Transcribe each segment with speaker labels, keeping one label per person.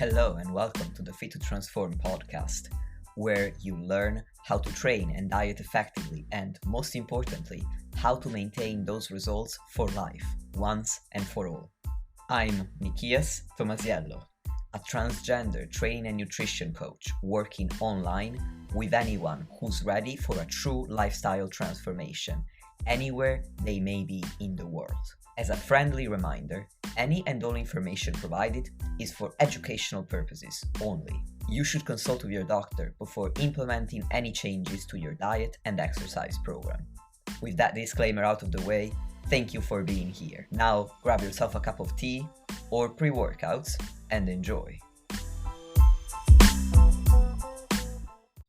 Speaker 1: Hello and welcome to the Fit to Transform podcast, where you learn how to train and diet effectively and, most importantly, how to maintain those results for life, once and for all. I'm Nikias Tomasiello, a transgender training and nutrition coach working online with anyone who's ready for a true lifestyle transformation, anywhere they may be in the world. As a friendly reminder, any and all information provided is for educational purposes only. You should consult with your doctor before implementing any changes to your diet and exercise program. With that disclaimer out of the way, thank you for being here. Now grab yourself a cup of tea or pre-workouts and enjoy.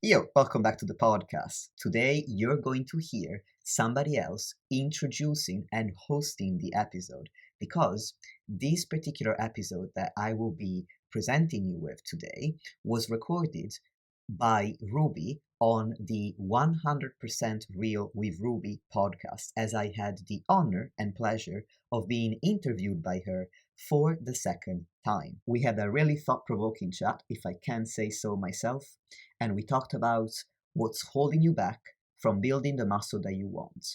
Speaker 1: Yo, welcome back to the podcast. Today you're going to hear somebody else introducing and hosting the episode, because this particular episode that I will be presenting you with today was recorded by Ruby on the 100% Real with Ruby podcast, as I had the honor and pleasure of being interviewed by her for the second time. We had a really thought-provoking chat, if I can say so myself, and we talked about what's holding you back from building the muscle that you want.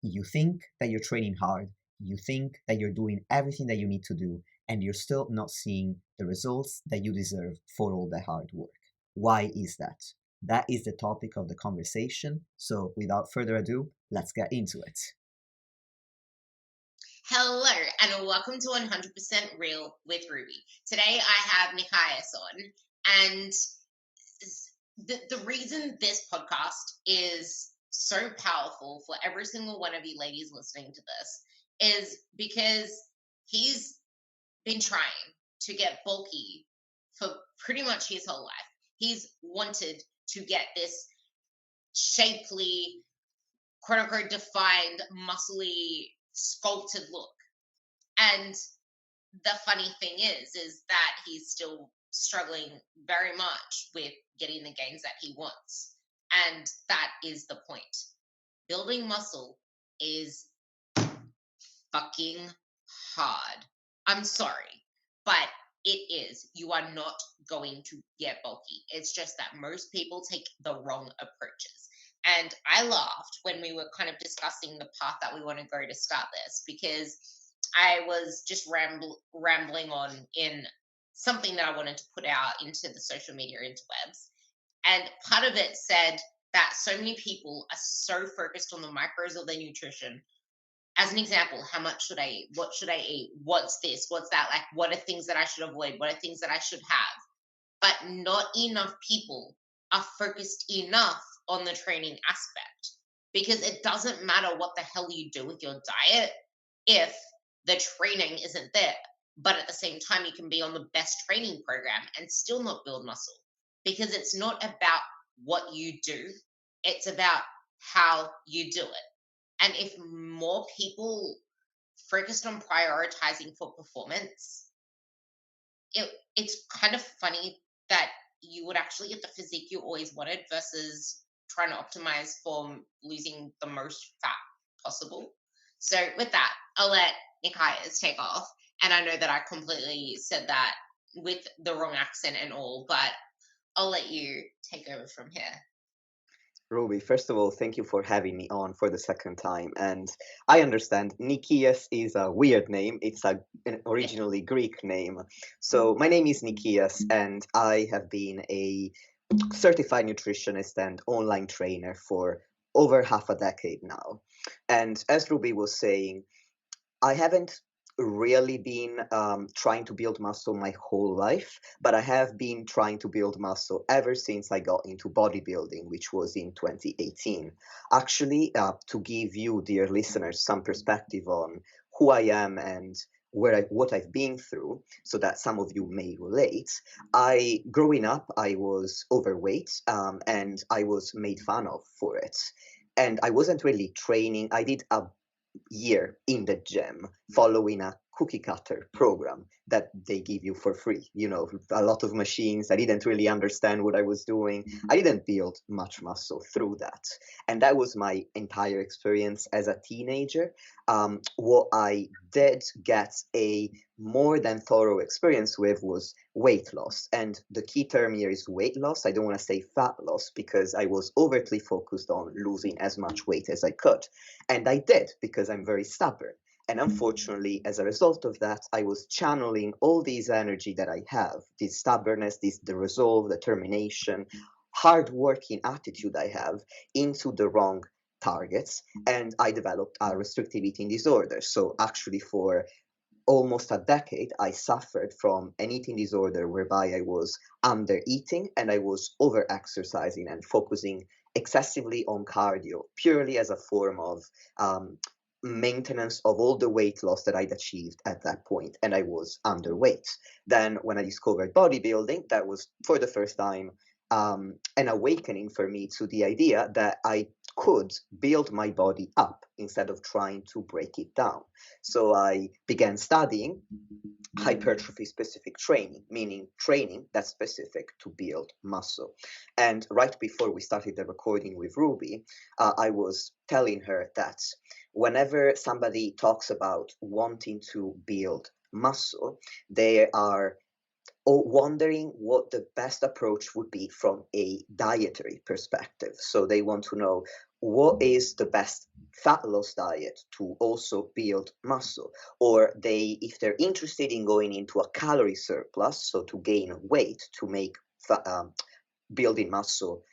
Speaker 1: You think that you're training hard, you think that you're doing everything that you need to do, and you're still not seeing the results that you deserve for all the hard work. Why is that? That is the topic of the conversation. So without further ado, let's get into it.
Speaker 2: Hello and welcome to 100% Real with Ruby. Today I have Nikias on, and the reason this podcast is so powerful for every single one of you ladies listening to this is because he's been trying to get bulky for pretty much his whole life. He's wanted to get this shapely, quote unquote, defined, muscly, sculpted look. And the funny thing is that he's still struggling very much with getting the gains that he wants. And that is the point. Building muscle is fucking hard. I'm sorry, but it is. You are not going to get bulky. It's just that most people take the wrong approaches. And I laughed when we were kind of discussing the path that we want to go to start this, because I was just rambling on in something that I wanted to put out into the social media interwebs. And part of it said that so many people are so focused on the macros of their nutrition. As an example, how much should I eat? What should I eat? What's this? What's that? Like, what are things that I should avoid? What are things that I should have? But not enough people are focused enough on the training aspect, because it doesn't matter what the hell you do with your diet if the training isn't there. But at the same time, you can be on the best training program and still not build muscle, because it's not about what you do. It's about how you do it. And if more people focused on prioritizing for performance, it's kind of funny that you would actually get the physique you always wanted versus trying to optimize for losing the most fat possible. So with that, I'll let Nikias take off. And I know that I completely said that with the wrong accent and all, but I'll let you take over from here.
Speaker 3: Ruby, first of all, thank you for having me on for the second time. And I understand Nikias is a weird name. It's an originally Greek name. So my name is Nikias, and I have been a certified nutritionist and online trainer for over half a decade now. And as Ruby was saying, I haven't really been trying to build muscle my whole life, but I have been trying to build muscle ever since I got into bodybuilding, which was in 2018. Actually, to give you, dear listeners, some perspective on who I am and what I've been through, so that some of you may relate. Growing up, I was overweight, and I was made fun of for it. And I wasn't really training. I did a year in the gym following a cookie cutter program that they give you for free. A lot of machines. I didn't really understand what I was doing. I didn't build much muscle through that. And that was my entire experience as a teenager. What I did get a more than thorough experience with was weight loss. And the key term here is weight loss. I don't want to say fat loss because I was overtly focused on losing as much weight as I could. And I did because I'm very stubborn. And unfortunately, as a result of that, I was channeling all this energy that I have, this stubbornness, the resolve, determination, hard-working attitude I have into the wrong targets. And I developed a restrictive eating disorder. So actually for almost a decade, I suffered from an eating disorder whereby I was under eating and I was over exercising and focusing excessively on cardio, purely as a form of maintenance of all the weight loss that I'd achieved at that point, and I was underweight. Then, when I discovered bodybuilding, that was for the first time an awakening for me to the idea that I could build my body up instead of trying to break it down. So I began studying hypertrophy specific training, meaning training that's specific to build muscle. And right before we started the recording with Ruby, I was telling her that whenever somebody talks about wanting to build muscle, they are wondering what the best approach would be from a dietary perspective. So they want to know what is the best fat loss diet to also build muscle, or if they're interested in going into a calorie surplus, so to gain weight to make building muscle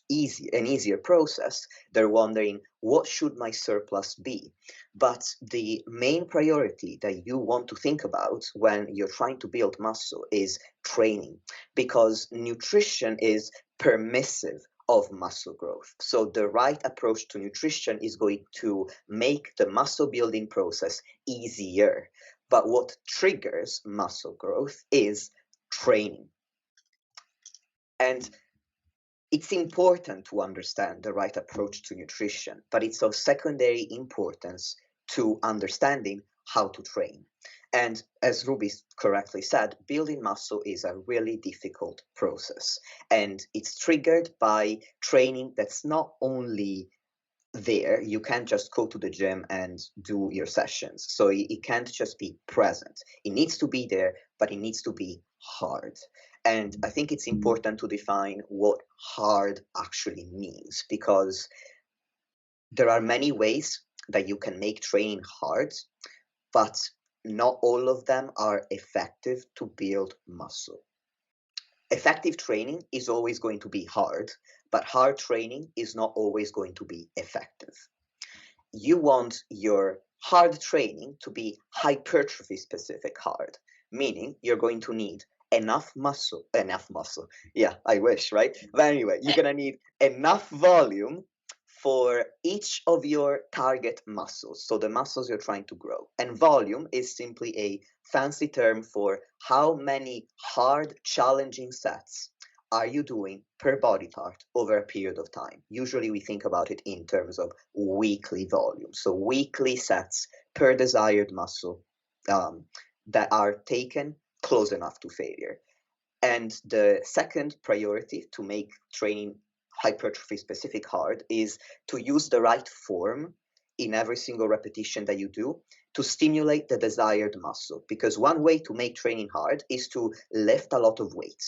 Speaker 3: an easier process, they're wondering what should my surplus be. But the main priority that you want to think about when you're trying to build muscle is training, because nutrition is permissive of muscle growth. So the right approach to nutrition is going to make the muscle building process easier. But what triggers muscle growth is training. And it's important to understand the right approach to nutrition, but it's of secondary importance to understanding how to train. And as Ruby correctly said, building muscle is a really difficult process. And it's triggered by training that's not only there. You can't just go to the gym and do your sessions. So it can't just be present. It needs to be there, but it needs to be hard. And I think it's important to define what hard actually means, because there are many ways that you can make training hard, but not all of them are effective to build muscle. Effective training is always going to be hard, but hard training is not always going to be effective. You want your hard training to be hypertrophy specific hard, meaning you're going to need enough muscle. Yeah, I wish, right? But anyway, you're going to need enough volume for each of your target muscles, so the muscles you're trying to grow. And volume is simply a fancy term for how many hard, challenging sets are you doing per body part over a period of time. Usually we think about it in terms of weekly volume, so weekly sets per desired muscle that are taken close enough to failure. And the second priority to make training hypertrophy specific hard is to use the right form in every single repetition that you do to stimulate the desired muscle. Because one way to make training hard is to lift a lot of weight.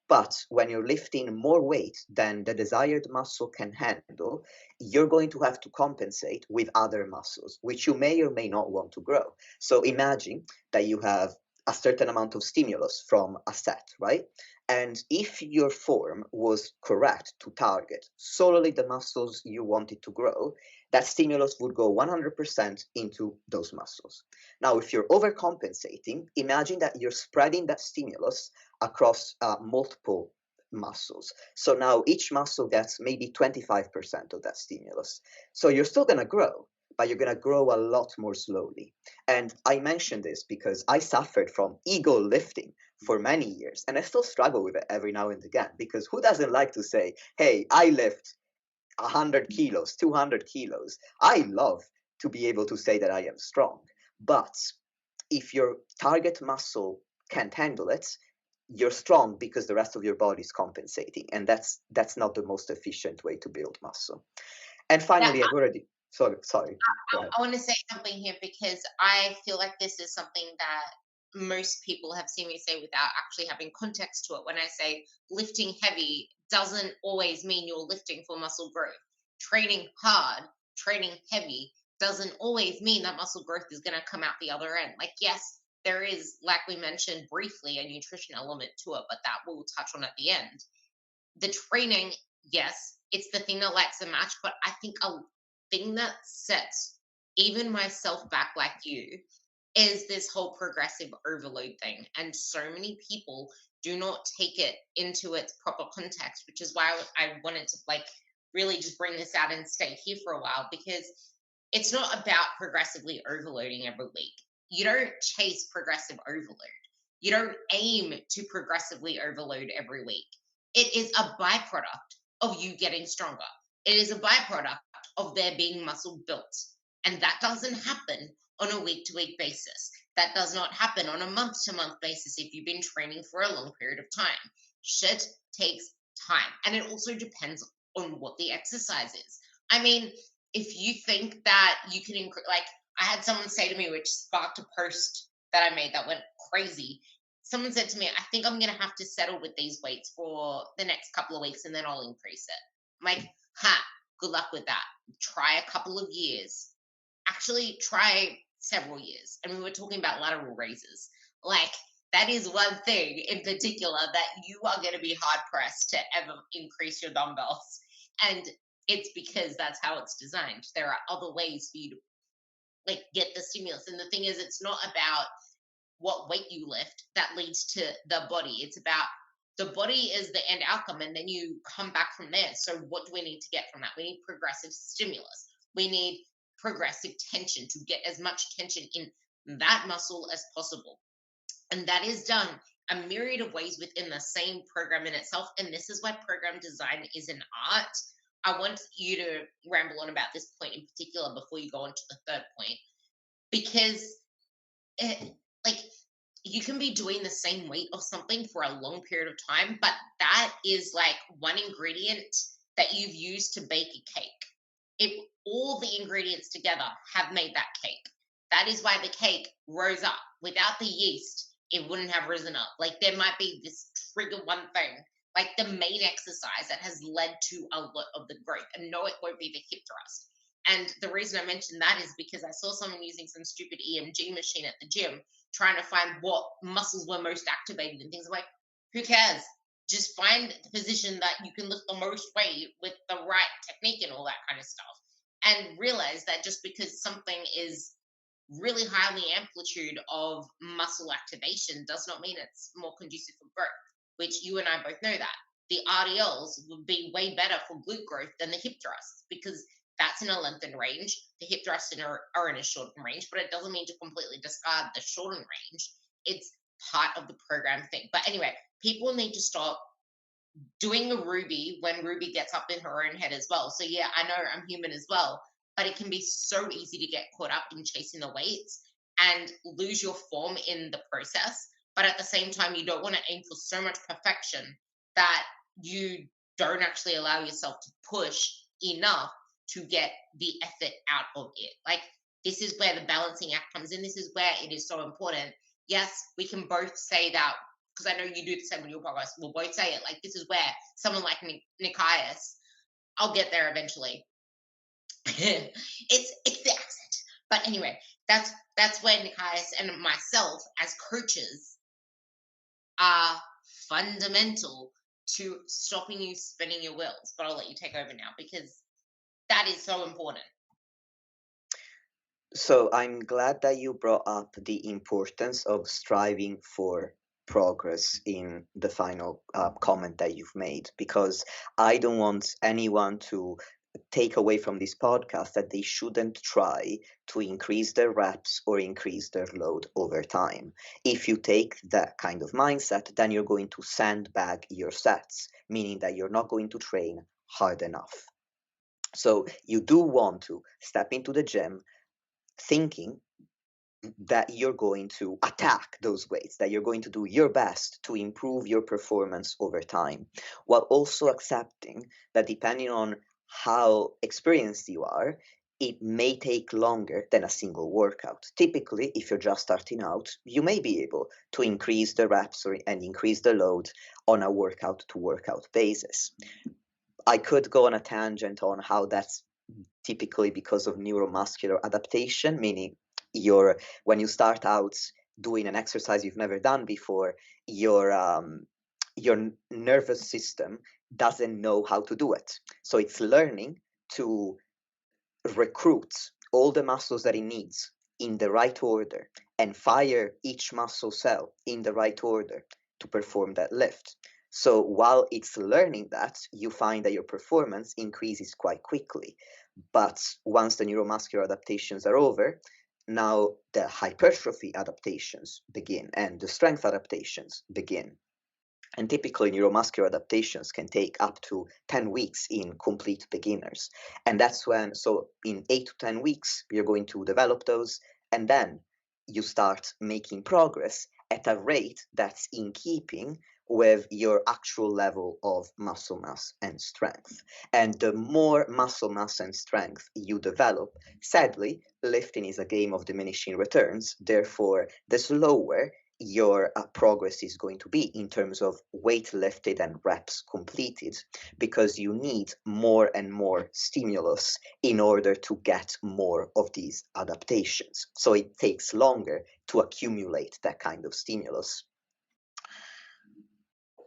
Speaker 3: But when you're lifting more weight than the desired muscle can handle, you're going to have to compensate with other muscles, which you may or may not want to grow. So imagine that you have a certain amount of stimulus from a set, right? And if your form was correct to target solely the muscles you wanted to grow, that stimulus would go 100% into those muscles. Now, if you're overcompensating, imagine that you're spreading that stimulus across multiple muscles. So now each muscle gets maybe 25% of that stimulus. So you're still going to grow, but you're going to grow a lot more slowly. And I mention this because I suffered from ego lifting for many years, and I still struggle with it every now and again, because who doesn't like to say, hey, I lift 100 kilos, 200 kilos. I love to be able to say that I am strong, but if your target muscle can't handle it, you're strong because the rest of your body is compensating, and that's not the most efficient way to build muscle. And
Speaker 2: Yeah,
Speaker 3: finally, I've already sorry, go ahead.
Speaker 2: I want to say something here because I feel like this is something that most people have seen me say without actually having context to it. When I say lifting heavy doesn't always mean you're lifting for muscle growth. Training hard, training heavy doesn't always mean that muscle growth is going to come out the other end. Like, yes, there is, like we mentioned briefly, a nutrition element to it, but that we'll touch on at the end. The training, yes, it's the thing that lights the match, but I think a thing that sets even myself back like you is this whole progressive overload thing. And so many people do not take it into its proper context, which is why I wanted to like really just bring this out and stay here for a while, because it's not about progressively overloading every week. You don't chase progressive overload. You don't aim to progressively overload every week. It is a byproduct of you getting stronger. It is a byproduct of there being muscle built. And that doesn't happen on a week to week basis. That does not happen on a month to month basis if you've been training for a long period of time. Shit takes time. And it also depends on what the exercise is. I mean, if you think that you can like I had someone say to me, which sparked a post that I made that went crazy. Someone said to me, I think I'm gonna have to settle with these weights for the next couple of weeks and then I'll increase it. I'm like, good luck with that. Try a couple of years. Actually try several years. And we were talking about lateral raises. Like, that is one thing in particular that you are going to be hard pressed to ever increase your dumbbells. And it's because that's how it's designed. There are other ways for you to like get the stimulus. And the thing is, it's not about what weight you lift that leads to the body. It's about the body is the end outcome, and then you come back from there. So what do we need to get from that? We need progressive stimulus. We need progressive tension to get as much tension in that muscle as possible. And that is done a myriad of ways within the same program in itself. And this is why program design is an art. I want you to ramble on about this point in particular before you go on to the third point, because like you can be doing the same weight of something for a long period of time, but that is like one ingredient that you've used to bake a cake. If all the ingredients together have made that cake, that is why the cake rose up. Without the yeast, it wouldn't have risen up. Like there might be this trigger one thing, like the main exercise that has led to a lot of the growth. And no, it won't be the hip thrust. And the reason I mentioned that is because I saw someone using some stupid EMG machine at the gym trying to find what muscles were most activated and things. I'm like, who cares? Just find the position that you can lift the most weight with the right technique and all that kind of stuff. And realize that just because something is really highly amplitude of muscle activation does not mean it's more conducive for growth, which you and I both know that. The RDLs would be way better for glute growth than the hip thrusts because that's in a lengthened range. The hip thrusts are in a shortened range, but it doesn't mean to completely discard the shortened range. It's part of the program thing. But anyway, people need to stop doing a Ruby when Ruby gets up in her own head as well. So yeah, I know I'm human as well, but it can be so easy to get caught up in chasing the weights and lose your form in the process. But at the same time, you don't want to aim for so much perfection that you don't actually allow yourself to push enough to get the effort out of it. Like this is where the balancing act comes in. This is where it is so important. Yes, we can both say that because I know you do the same with your podcast. We'll both say it. Like this is where someone like Nikias, I'll get there eventually. it's the accent. But anyway, that's where Nikias and myself as coaches are fundamental to stopping you spinning your wheels. But I'll let you take over now because that is so important.
Speaker 3: So I'm glad that you brought up the importance of striving for progress in the final comment that you've made, because I don't want anyone to take away from this podcast that they shouldn't try to increase their reps or increase their load over time. If you take that kind of mindset, then you're going to sandbag your sets, meaning that you're not going to train hard enough. So you do want to step into the gym thinking that you're going to attack those weights, that you're going to do your best to improve your performance over time, while also accepting that depending on how experienced you are, it may take longer than a single workout. Typically, if you're just starting out, you may be able to increase the reps and increase the load on a workout to workout basis. I could go on a tangent on how that's typically because of neuromuscular adaptation, meaning when you start out doing an exercise you've never done before, your nervous system doesn't know how to do it. So it's learning to recruit all the muscles that it needs in the right order and fire each muscle cell in the right order to perform that lift. So while it's learning that, you find that your performance increases quite quickly. But once the neuromuscular adaptations are over, now the hypertrophy adaptations begin and the strength adaptations begin. And typically, neuromuscular adaptations can take up to 10 weeks in complete beginners. And that's when, so in 8 to 10 weeks, you're going to develop those. And then you start making progress at a rate that's in keeping with your actual level of muscle mass and strength. And the more muscle mass and strength you develop, sadly, lifting is a game of diminishing returns. Therefore, the slower your progress is going to be in terms of weight lifted and reps completed, because you need more and more stimulus in order to get more of these adaptations. So it takes longer to accumulate that kind of stimulus.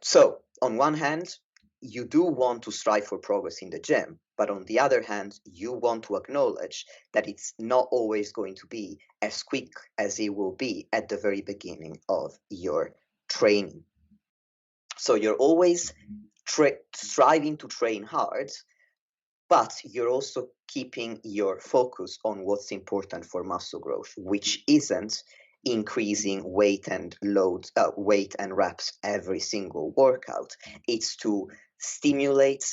Speaker 3: So on one hand, you do want to strive for progress in the gym, but on the other hand, you want to acknowledge that it's not always going to be as quick as it will be at the very beginning of your training. So you're always striving to train hard, but you're also keeping your focus on what's important for muscle growth, which isn't increasing weight and weight and reps every single workout. It's to stimulate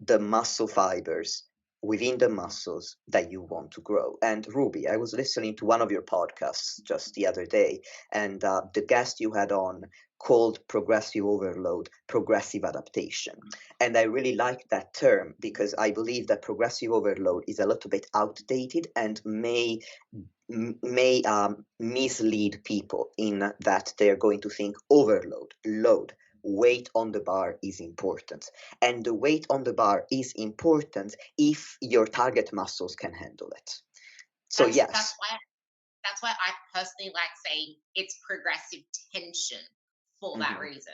Speaker 3: the muscle fibers within the muscles that you want to grow. And Ruby, I was listening to one of your podcasts just the other day, and the guest you had on called progressive overload, progressive adaptation. And I really like that term because I believe that progressive overload is a little bit outdated and may mislead people in that they're going to think overload, load, weight on the bar is important. And the weight on the bar is important if your target muscles can handle it. So yes.
Speaker 2: That's why I personally like saying it's progressive tension for that reason.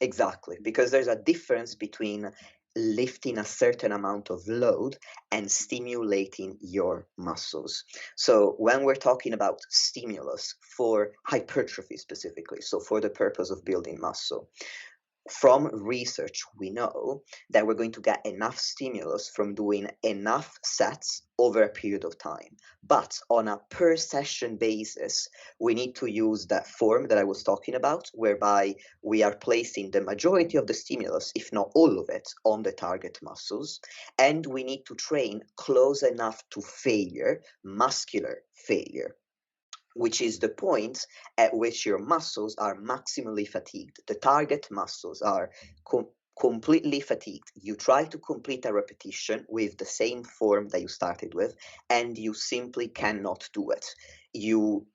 Speaker 3: Exactly, because there's a difference between lifting a certain amount of load and stimulating your muscles. So when we're talking about stimulus for hypertrophy specifically, so for the purpose of building muscle, from research, we know that we're going to get enough stimulus from doing enough sets over a period of time. But on a per session basis, we need to use that form that I was talking about, whereby we are placing the majority of the stimulus, if not all of it, on the target muscles. And we need to train close enough to failure, muscular failure, which is the point at which your muscles are maximally fatigued. The target muscles are completely fatigued. You try to complete a repetition with the same form that you started with, and you simply cannot do it.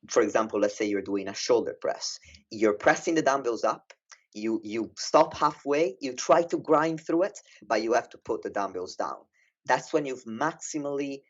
Speaker 3: For example, let's say you're doing a shoulder press. You're pressing the dumbbells up. You stop halfway. You try to grind through it, but you have to put the dumbbells down. That's when you've maximally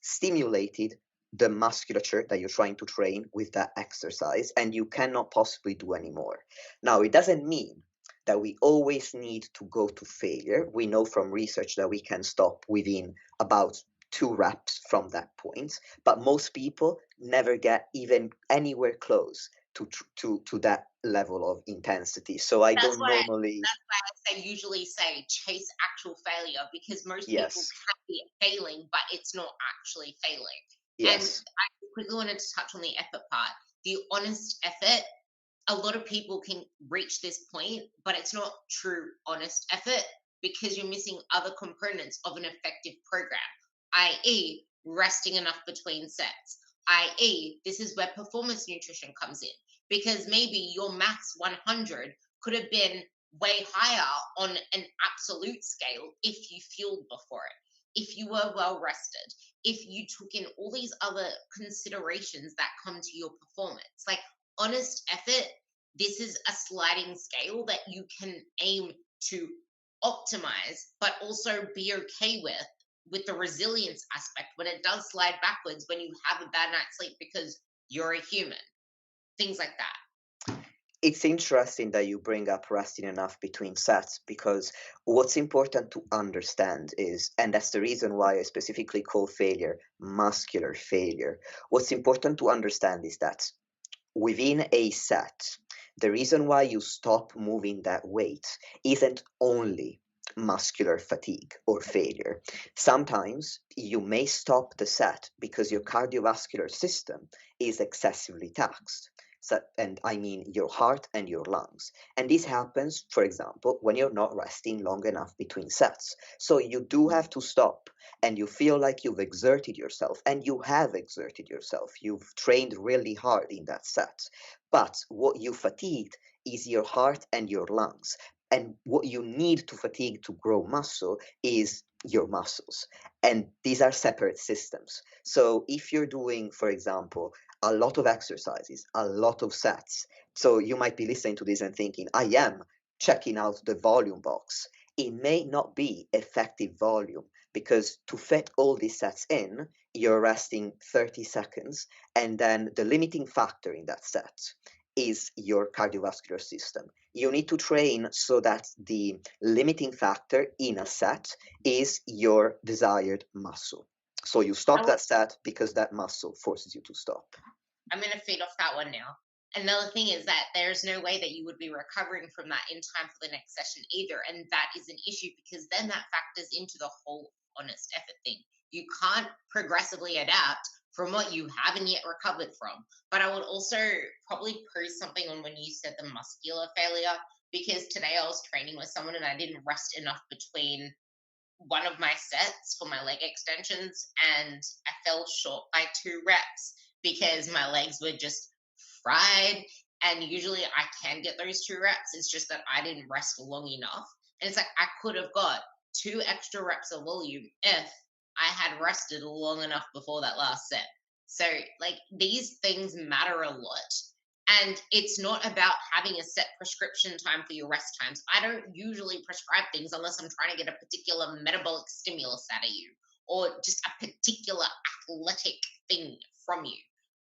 Speaker 3: stimulated the musculature that you're trying to train with that exercise, and you cannot possibly do anymore. Now, it doesn't mean that we always need to go to failure. We know from research that we can stop within about 2 reps from that point, but most people never get even anywhere close to that level of intensity. So I don't normally.
Speaker 2: That's why I usually say chase actual failure, because most people can be failing, but it's not actually failing.
Speaker 3: Yes.
Speaker 2: And I quickly wanted to touch on the effort part. The honest effort, a lot of people can reach this point, but it's not true honest effort because you're missing other components of an effective program, i.e., resting enough between sets. i.e., this is where performance nutrition comes in, because maybe your max 100 could have been way higher on an absolute scale if you fueled before it, if you were well rested, if you took in all these other considerations that come to your performance. Like honest effort, this is a sliding scale that you can aim to optimize, but also be okay with the resilience aspect when it does slide backwards when you have a bad night's sleep because you're a human. Things like that.
Speaker 3: It's interesting that you bring up resting enough between sets because what's important to understand is, and that's the reason why I specifically call failure muscular failure. What's important to understand is that within a set, the reason why you stop moving that weight isn't only muscular fatigue or failure. Sometimes you may stop the set because your cardiovascular system is excessively taxed. So, and I mean your heart and your lungs. And this happens, for example, when you're not resting long enough between sets. So you do have to stop and you feel like you've exerted yourself, and you have exerted yourself. You've trained really hard in that set. But what you fatigued is your heart and your lungs. And what you need to fatigue to grow muscle is your muscles. And these are separate systems. So if you're doing, for example, a lot of exercises, a lot of sets, so you might be listening to this and thinking, I am checking out the volume box. It may not be effective volume because to fit all these sets in, you're resting 30 seconds, and then the limiting factor in that set is your cardiovascular system. You need to train so that the limiting factor in a set is your desired muscle. So you stop that set because that muscle forces you to stop.
Speaker 2: I'm going to feed off that one now. Another thing is that there's no way that you would be recovering from that in time for the next session either. And that is an issue because then that factors into the whole honest effort thing. You can't progressively adapt from what you haven't yet recovered from. But I would also probably pose something on when you said the muscular failure, because today I was training with someone and I didn't rest enough between one of my sets for my leg extensions and I fell short by 2 reps because my legs were just fried. And usually I can get those 2 reps. It's just that I didn't rest long enough. And it's like I could have got 2 extra reps of volume if I had rested long enough before that last set. So, like, these things matter a lot. And it's not about having a set prescription time for your rest times. I don't usually prescribe things unless I'm trying to get a particular metabolic stimulus out of you or just a particular athletic thing from you.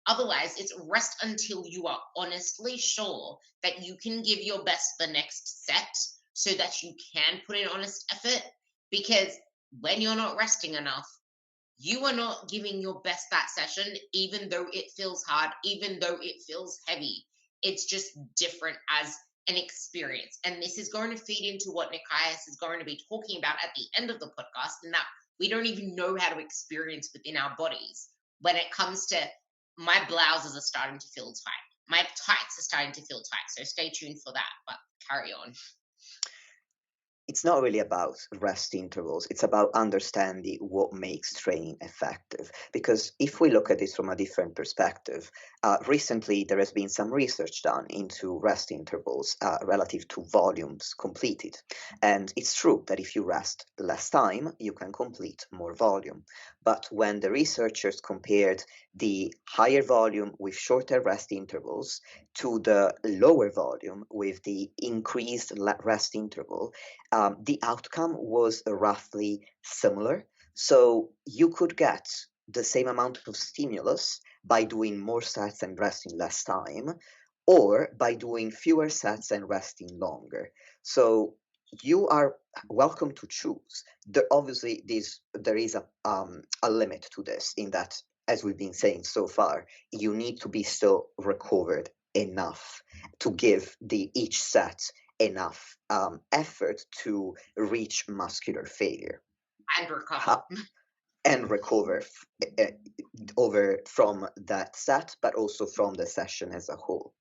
Speaker 2: Otherwise, it's rest until you are honestly sure that you can give your best the next set so that you can put in honest effort. Because when you're not resting enough, you are not giving your best that session, even though it feels hard, even though it feels heavy. It's just different as an experience. And this is going to feed into what Nikias is going to be talking about at the end of the podcast, and that we don't even know how to experience within our bodies when it comes to my blouses are starting to feel tight. My tights are starting to feel tight. So stay tuned for that, but carry on.
Speaker 3: It's not really about rest intervals. It's about understanding what makes training effective. Because if we look at this from a different perspective, recently there has been some research done into rest intervals relative to volumes completed. And it's true that if you rest less time, you can complete more volume. But when the researchers compared the higher volume with shorter rest intervals to the lower volume with the increased rest interval, the outcome was roughly similar. So you could get the same amount of stimulus by doing more sets and resting less time, or by doing fewer sets and resting longer. So you are welcome to choose. Obviously, there is a limit to this in that, as we've been saying so far, you need to be still recovered enough to give each set enough effort to reach muscular failure
Speaker 2: And recover.
Speaker 3: and recover over from that set, but also from the session as a whole.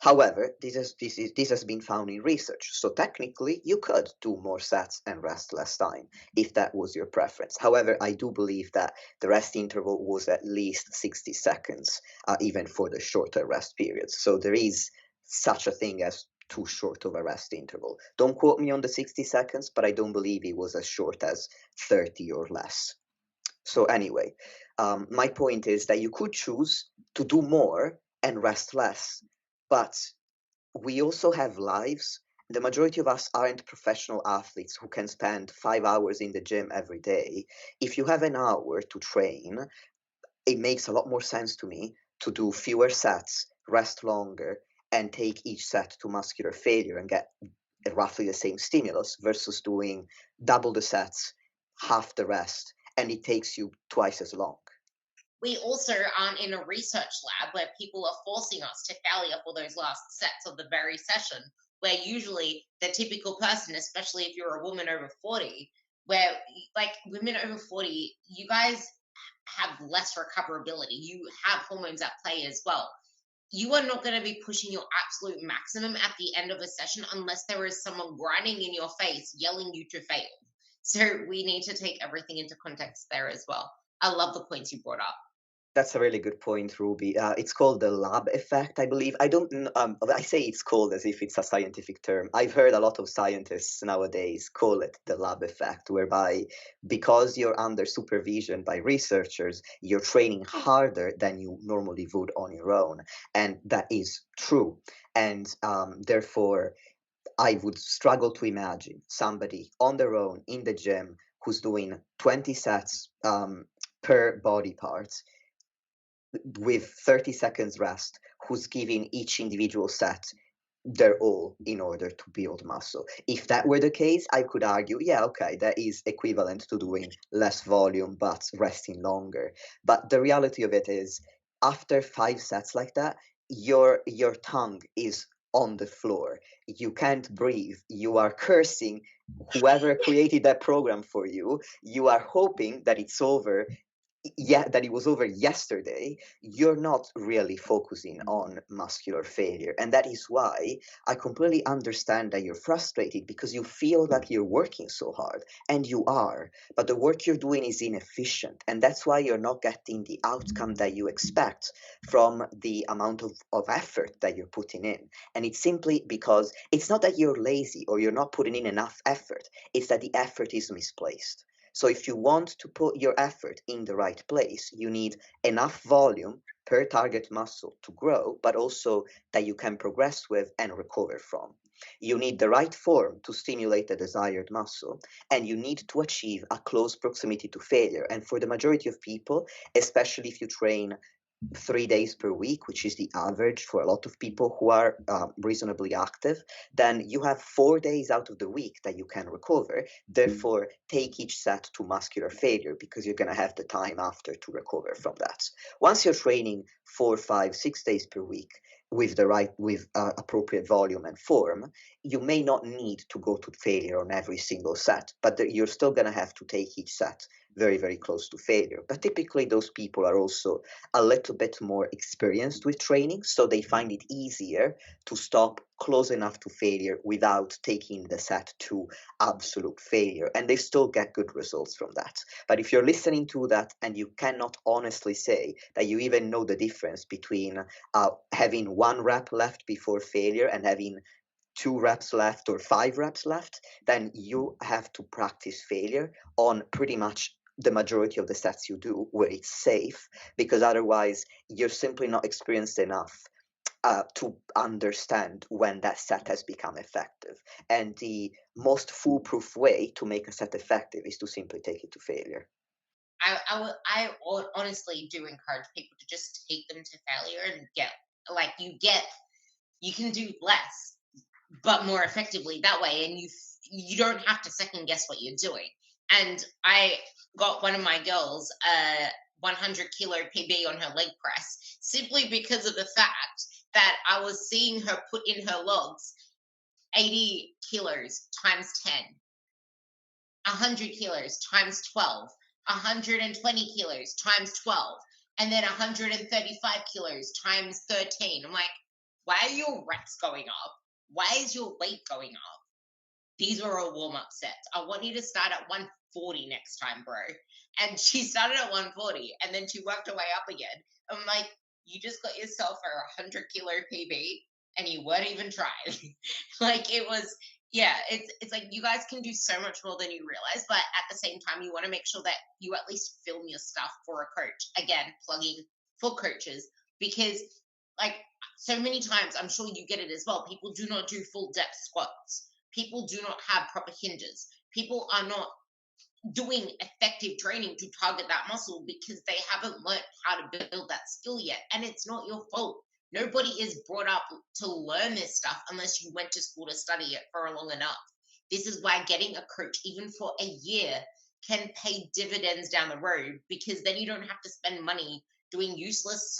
Speaker 3: However, this has been found in research. So technically, you could do more sets and rest less time if that was your preference. However, I do believe that the rest interval was at least 60 seconds, even for the shorter rest periods. So there is such a thing as too short of a rest interval. Don't quote me on the 60 seconds, but I don't believe it was as short as 30 or less. So anyway, my point is that you could choose to do more and rest less, but we also have lives. The majority of us aren't professional athletes who can spend 5 hours in the gym every day. If you have an hour to train, it makes a lot more sense to me to do fewer sets, rest longer, and take each set to muscular failure and get roughly the same stimulus versus doing double the sets, half the rest, and it takes you twice as long.
Speaker 2: We also aren't in a research lab where people are forcing us to failure for those last sets of the very session, where usually the typical person, especially if you're a woman over 40, where like women over 40, you guys have less recoverability. You have hormones at play as well. You are not going to be pushing your absolute maximum at the end of a session unless there is someone grinding in your face, yelling you to fail. So we need to take everything into context there as well. I love the points you brought up.
Speaker 3: That's a really good point, Ruby. It's called the lab effect, I believe. I don't. I say it's called as if it's a scientific term. I've heard a lot of scientists nowadays call it the lab effect, whereby because you're under supervision by researchers, you're training harder than you normally would on your own, and that is true. And therefore, I would struggle to imagine somebody on their own in the gym who's doing 20 sets per body part with 30 seconds rest, who's giving each individual set their all in order to build muscle. If that were the case, I could argue, yeah, okay, that is equivalent to doing less volume but resting longer. But the reality of it is, after 5 sets like that, your tongue is on the floor. You can't breathe. You are cursing whoever created that program for you. You are hoping that it's over, yeah, that it was over yesterday. You're not really focusing on muscular failure, and that is why I completely understand that you're frustrated, because you feel like you're working so hard, and you are, but the work you're doing is inefficient, and that's why you're not getting the outcome that you expect from the amount of effort that you're putting in. And it's simply because it's not that you're lazy or you're not putting in enough effort, it's that the effort is misplaced. So if you want to put your effort in the right place, you need enough volume per target muscle to grow, but also that you can progress with and recover from. You need the right form to stimulate the desired muscle, and you need to achieve a close proximity to failure. And for the majority of people, especially if you train 3 days per week, which is the average for a lot of people who are reasonably active, then you have 4 days out of the week that you can recover. Therefore, take each set to muscular failure, because you're going to have the time after to recover from that. Once you're training 4, 5, 6 days per week with appropriate volume and form, you may not need to go to failure on every single set, but you're still going to have to take each set very, very close to failure. But typically, those people are also a little bit more experienced with training, so they find it easier to stop close enough to failure without taking the set to absolute failure, and they still get good results from that. But if you're listening to that and you cannot honestly say that you even know the difference between having 1 rep left before failure and having 2 reps left or 5 reps left, then you have to practice failure on pretty much the majority of the sets you do where it's safe, because otherwise you're simply not experienced enough to understand when that set has become effective. And the most foolproof way to make a set effective is to simply take it to failure.
Speaker 2: I honestly do encourage people to just take them to failure and get like you can do less but more effectively that way, and you don't have to second guess what you're doing. And I got one of my girls a 100 kilo PB on her leg press simply because of the fact that I was seeing her put in her logs 80 kilos times 10, 100 kilos times 12, 120 kilos times 12, and then 135 kilos times 13. I'm like, Why are your reps going up? Why is your weight going up? These were all warm-up sets. I want you to start at 140 next time, bro. And she started at 140 and then she worked her way up again. I'm like, you just got yourself a 100-kilo PB and you weren't even trying. Like, it was, yeah, it's like you guys can do so much more than you realize, but at the same time, you want to make sure that you at least film your stuff for a coach. Again, plugging for coaches, because like so many times, I'm sure you get it as well, people do not do full depth squats. People do not have proper hinges. People are not doing effective training to target that muscle because they haven't learned how to build that skill yet. And it's not your fault. Nobody is brought up to learn this stuff unless you went to school to study it for long enough. This is why getting a coach, even for a year, can pay dividends down the road, because then you don't have to spend money doing useless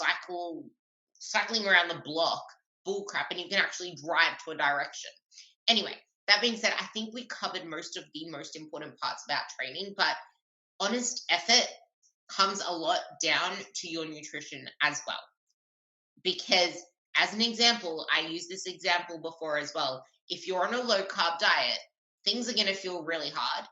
Speaker 2: cycling around the block bullcrap, and you can actually drive to a direction. Anyway, that being said, I think we covered most of the most important parts about training, but honest effort comes a lot down to your nutrition as well. Because, as an example, I used this example before as well. If you're on a low carb diet, things are going to feel really hard,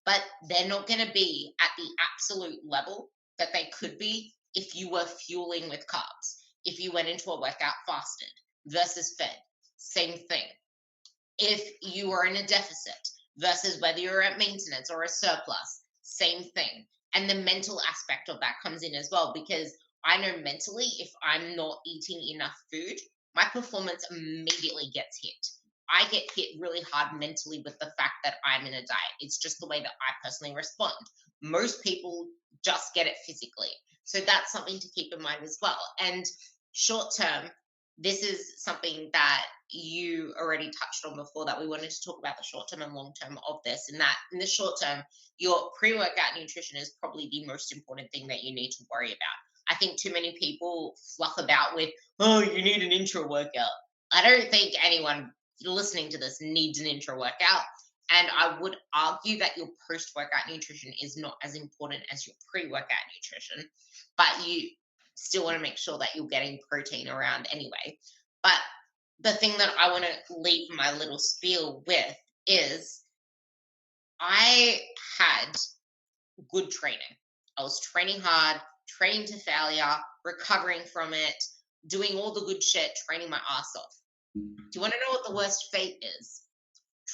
Speaker 2: but they're not going to be at the absolute level that they could be if you were fueling with carbs. If you went into a workout fasted versus fed, same thing. If you are in a deficit versus whether you're at maintenance or a surplus, same thing. And the mental aspect of that comes in as well, because I know mentally, if I'm not eating enough food, my performance immediately gets hit. I get hit really hard mentally with the fact that I'm in a diet. It's just the way that I personally respond. Most people just get it physically. So that's something to keep in mind as well. And short term, this is something that you already touched on before, that we wanted to talk about the short term and long term of this. And that in the short term, your pre-workout nutrition is probably the most important thing that you need to worry about. I think too many people fluff about with, oh, you need an intra workout. I don't think anyone listening to this needs an intra workout. And I would argue that your post workout nutrition is not as important as your pre workout nutrition, but you still want to make sure that you're getting protein around anyway. But the thing that I want to leave my little spiel with is I had good training. I was training hard, training to failure, recovering from it, doing all the good shit, training my ass off. Do you want to know what the worst fate is?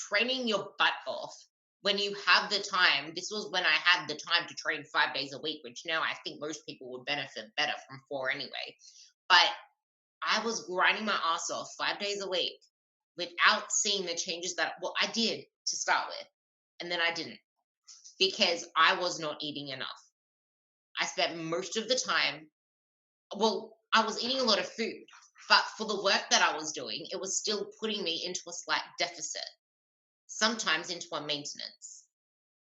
Speaker 2: Training your butt off when you have the time. This was when I had the time to train 5 days a week, which now I think most people would benefit better from 4 anyway. But I was grinding my ass off 5 days a week without seeing the changes that, well, I did to start with. And then I didn't, because I was not eating enough. I spent most of the time, well, I was eating a lot of food, but for the work that I was doing, it was still putting me into a slight deficit, sometimes into a maintenance.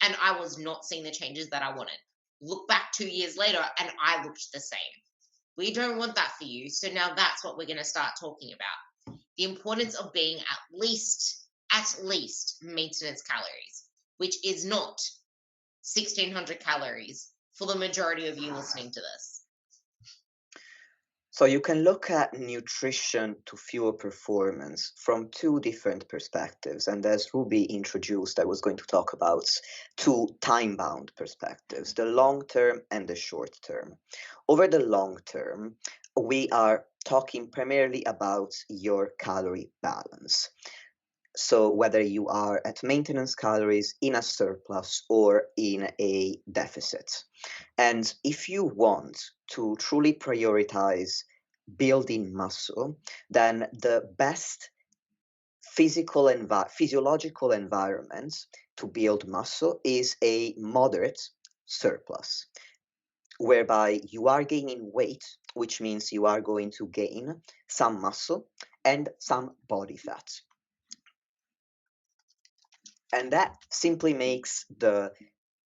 Speaker 2: And I was not seeing the changes that I wanted. Look back 2 years later, and I looked the same. We don't want that for you. So now that's what we're going to start talking about. The importance of being at least maintenance calories, which is not 1,600 calories for the majority of you listening to this.
Speaker 3: So you can look at nutrition to fuel performance from 2 different perspectives. And as Ruby introduced, I was going to talk about 2 time-bound perspectives, the long term and the short term. Over the long term, we are talking primarily about your calorie balance. So whether you are at maintenance calories, in a surplus, or in a deficit. And if you want to truly prioritize building muscle, then the best physiological environment to build muscle is a moderate surplus, whereby you are gaining weight, which means you are going to gain some muscle and some body fat. And that simply makes the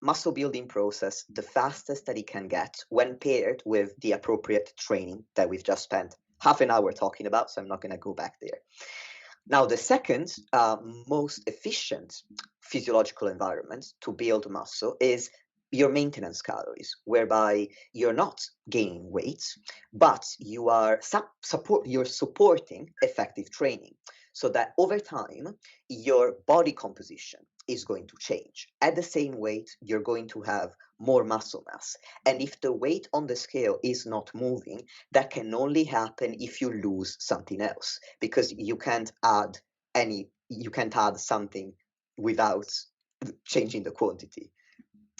Speaker 3: muscle building process the fastest that it can get when paired with the appropriate training that we've just spent half an hour talking about, so I'm not going to go back there. Now, the second most efficient physiological environment to build muscle is your maintenance calories, whereby you're not gaining weight, but you're supporting effective training, so that over time your body composition is going to change. At the same weight, you're going to have more muscle mass. And if the weight on the scale is not moving, that can only happen if you lose something else, because you can't add something without changing the quantity.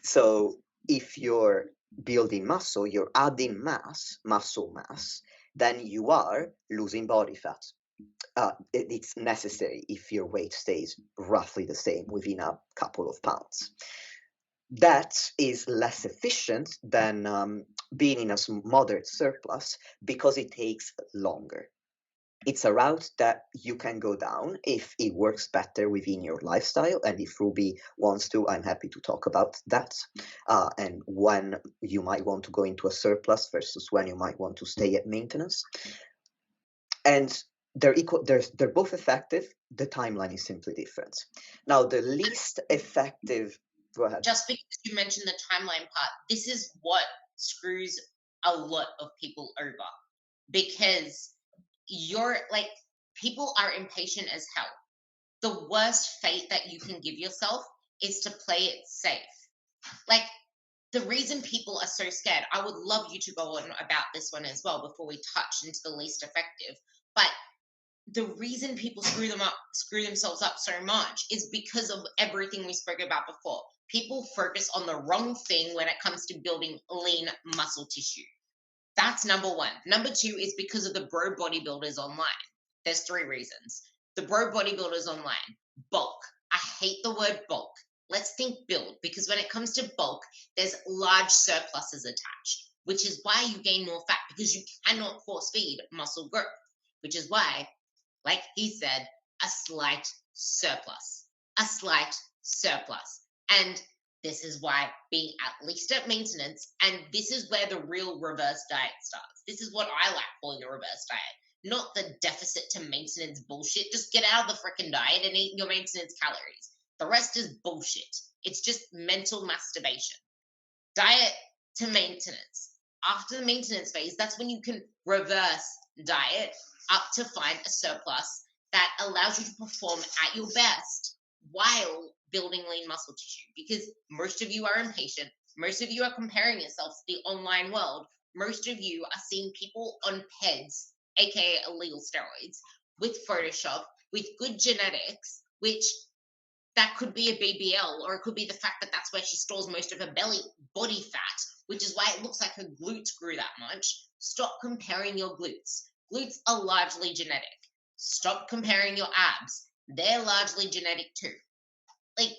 Speaker 3: So if you're building muscle, you're adding muscle mass, then you are losing body fat. It's necessary if your weight stays roughly the same within a couple of pounds. That is less efficient than being in a moderate surplus because it takes longer. It's a route that you can go down if it works better within your lifestyle. And if Ruby wants to, I'm happy to talk about that. And when you might want to go into a surplus versus when you might want to stay at maintenance. And they're equal. They're both effective. The timeline is simply different. Now, the least effective. Go ahead.
Speaker 2: Just because you mentioned the timeline part, this is what screws a lot of people over, because you're like, people are impatient as hell. The worst fate that you can give yourself is to play it safe. Like, the reason people are so scared, I would love you to go on about this one as well before we touch into the least effective. But the reason people screw themselves up so much is because of everything we spoke about before. People focus on the wrong thing when it comes to building lean muscle tissue. That's number one. Number two is because of the bro bodybuilders online. There's three reasons. The bro bodybuilders online, bulk. I hate the word bulk. Let's think build, because when it comes to bulk, there's large surpluses attached, which is why you gain more fat, because you cannot force feed muscle growth, which is why, like he said, a slight surplus. A slight surplus. And this is why being at least at maintenance, and this is where the real reverse diet starts. This is what I like calling the reverse diet, not the deficit to maintenance bullshit. Just get out of the freaking diet and eat your maintenance calories. The rest is bullshit. It's just mental masturbation. Diet to maintenance. After the maintenance phase, that's when you can reverse diet up to find a surplus that allows you to perform at your best while building lean muscle tissue. Because most of you are impatient. Most of you are comparing yourselves to the online world. Most of you are seeing people on PEDs, aka illegal steroids, with Photoshop, with good genetics, which that could be a BBL, or it could be the fact that that's where she stores most of her body fat, which is why it looks like her glutes grew that much. Stop comparing your glutes. Glutes are largely genetic. Stop comparing your abs. They're largely genetic too. Like,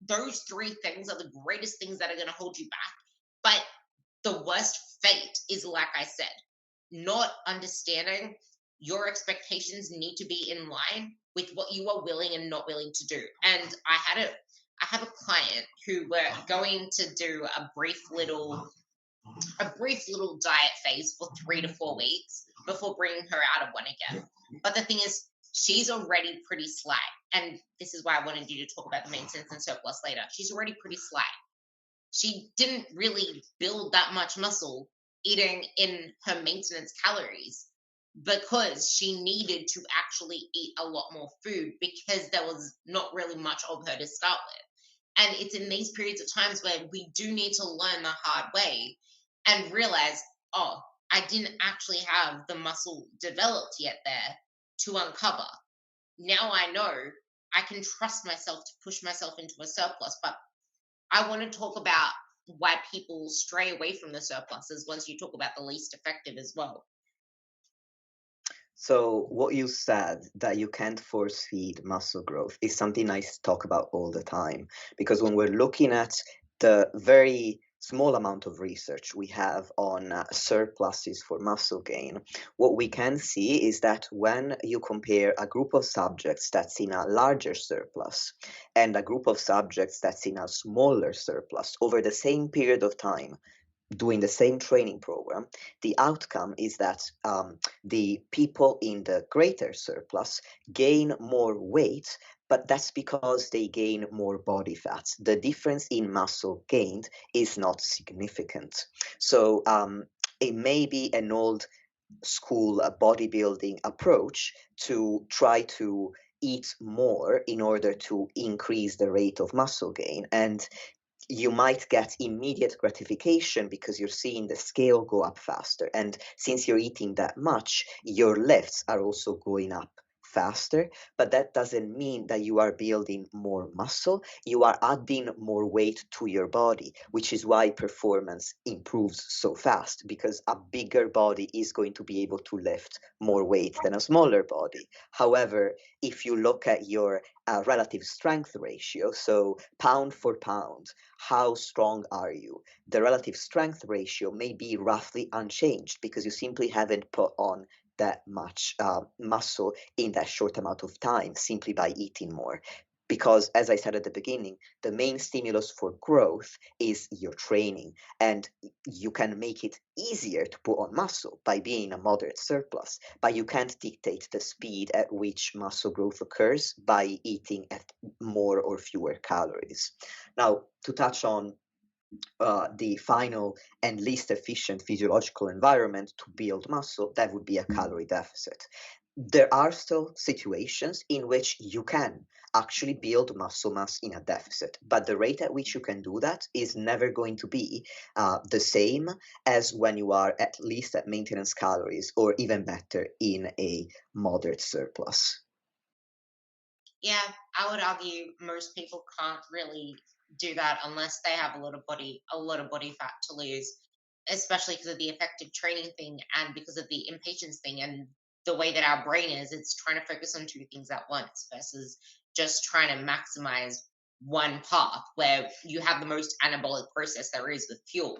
Speaker 2: those three things are the greatest things that are going to hold you back. But the worst fate is, like I said, not understanding your expectations need to be in line with what you are willing and not willing to do. And I have a client who were going to do a brief little diet phase for 3 to 4 weeks before bringing her out of one again. But the thing is, she's already pretty slight. And this is why I wanted you to talk about the maintenance and surplus later. She's already pretty slight. She didn't really build that much muscle eating in her maintenance calories, because she needed to actually eat a lot more food because there was not really much of her to start with. And it's in these periods of times where we do need to learn the hard way and realize, oh, I didn't actually have the muscle developed yet there to uncover. Now I know I can trust myself to push myself into a surplus. But I want to talk about why people stray away from the surpluses once you talk about the least effective as well.
Speaker 3: So what you said, that you can't force feed muscle growth, is something I talk about all the time, because when we're looking at the very small amount of research we have on surpluses for muscle gain, what we can see is that when you compare a group of subjects that's in a larger surplus and a group of subjects that's in a smaller surplus over the same period of time, doing the same training program, the outcome is that the people in the greater surplus gain more weight but that's because they gain more body fat. The difference in muscle gained is not significant. So it may be an old school bodybuilding approach to try to eat more in order to increase the rate of muscle gain. And you might get immediate gratification because you're seeing the scale go up faster. And since you're eating that much, your lifts are also going up faster. But that doesn't mean that you are building more muscle. You are adding more weight to your body, which is why performance improves so fast, because a bigger body is going to be able to lift more weight than a smaller body. However, if you look at your relative strength ratio, so pound for pound, how strong are you? The relative strength ratio may be roughly unchanged because you simply haven't put on that much muscle in that short amount of time simply by eating more. Because, as I said at the beginning, the main stimulus for growth is your training, and you can make it easier to put on muscle by being in a moderate surplus, but you can't dictate the speed at which muscle growth occurs by eating at more or fewer calories. Now, to touch on the final and least efficient physiological environment to build muscle, that would be a calorie deficit. There are still situations in which you can actually build muscle mass in a deficit, but the rate at which you can do that is never going to be the same as when you are at least at maintenance calories, or even better, in a moderate surplus.
Speaker 2: Yeah, I would argue most people can't really do that unless they have a lot of body fat to lose, especially because of the effective training thing and because of the impatience thing and the way that our brain is. It's trying to focus on two things at once versus just trying to maximize one path where you have the most anabolic process there is with fuel,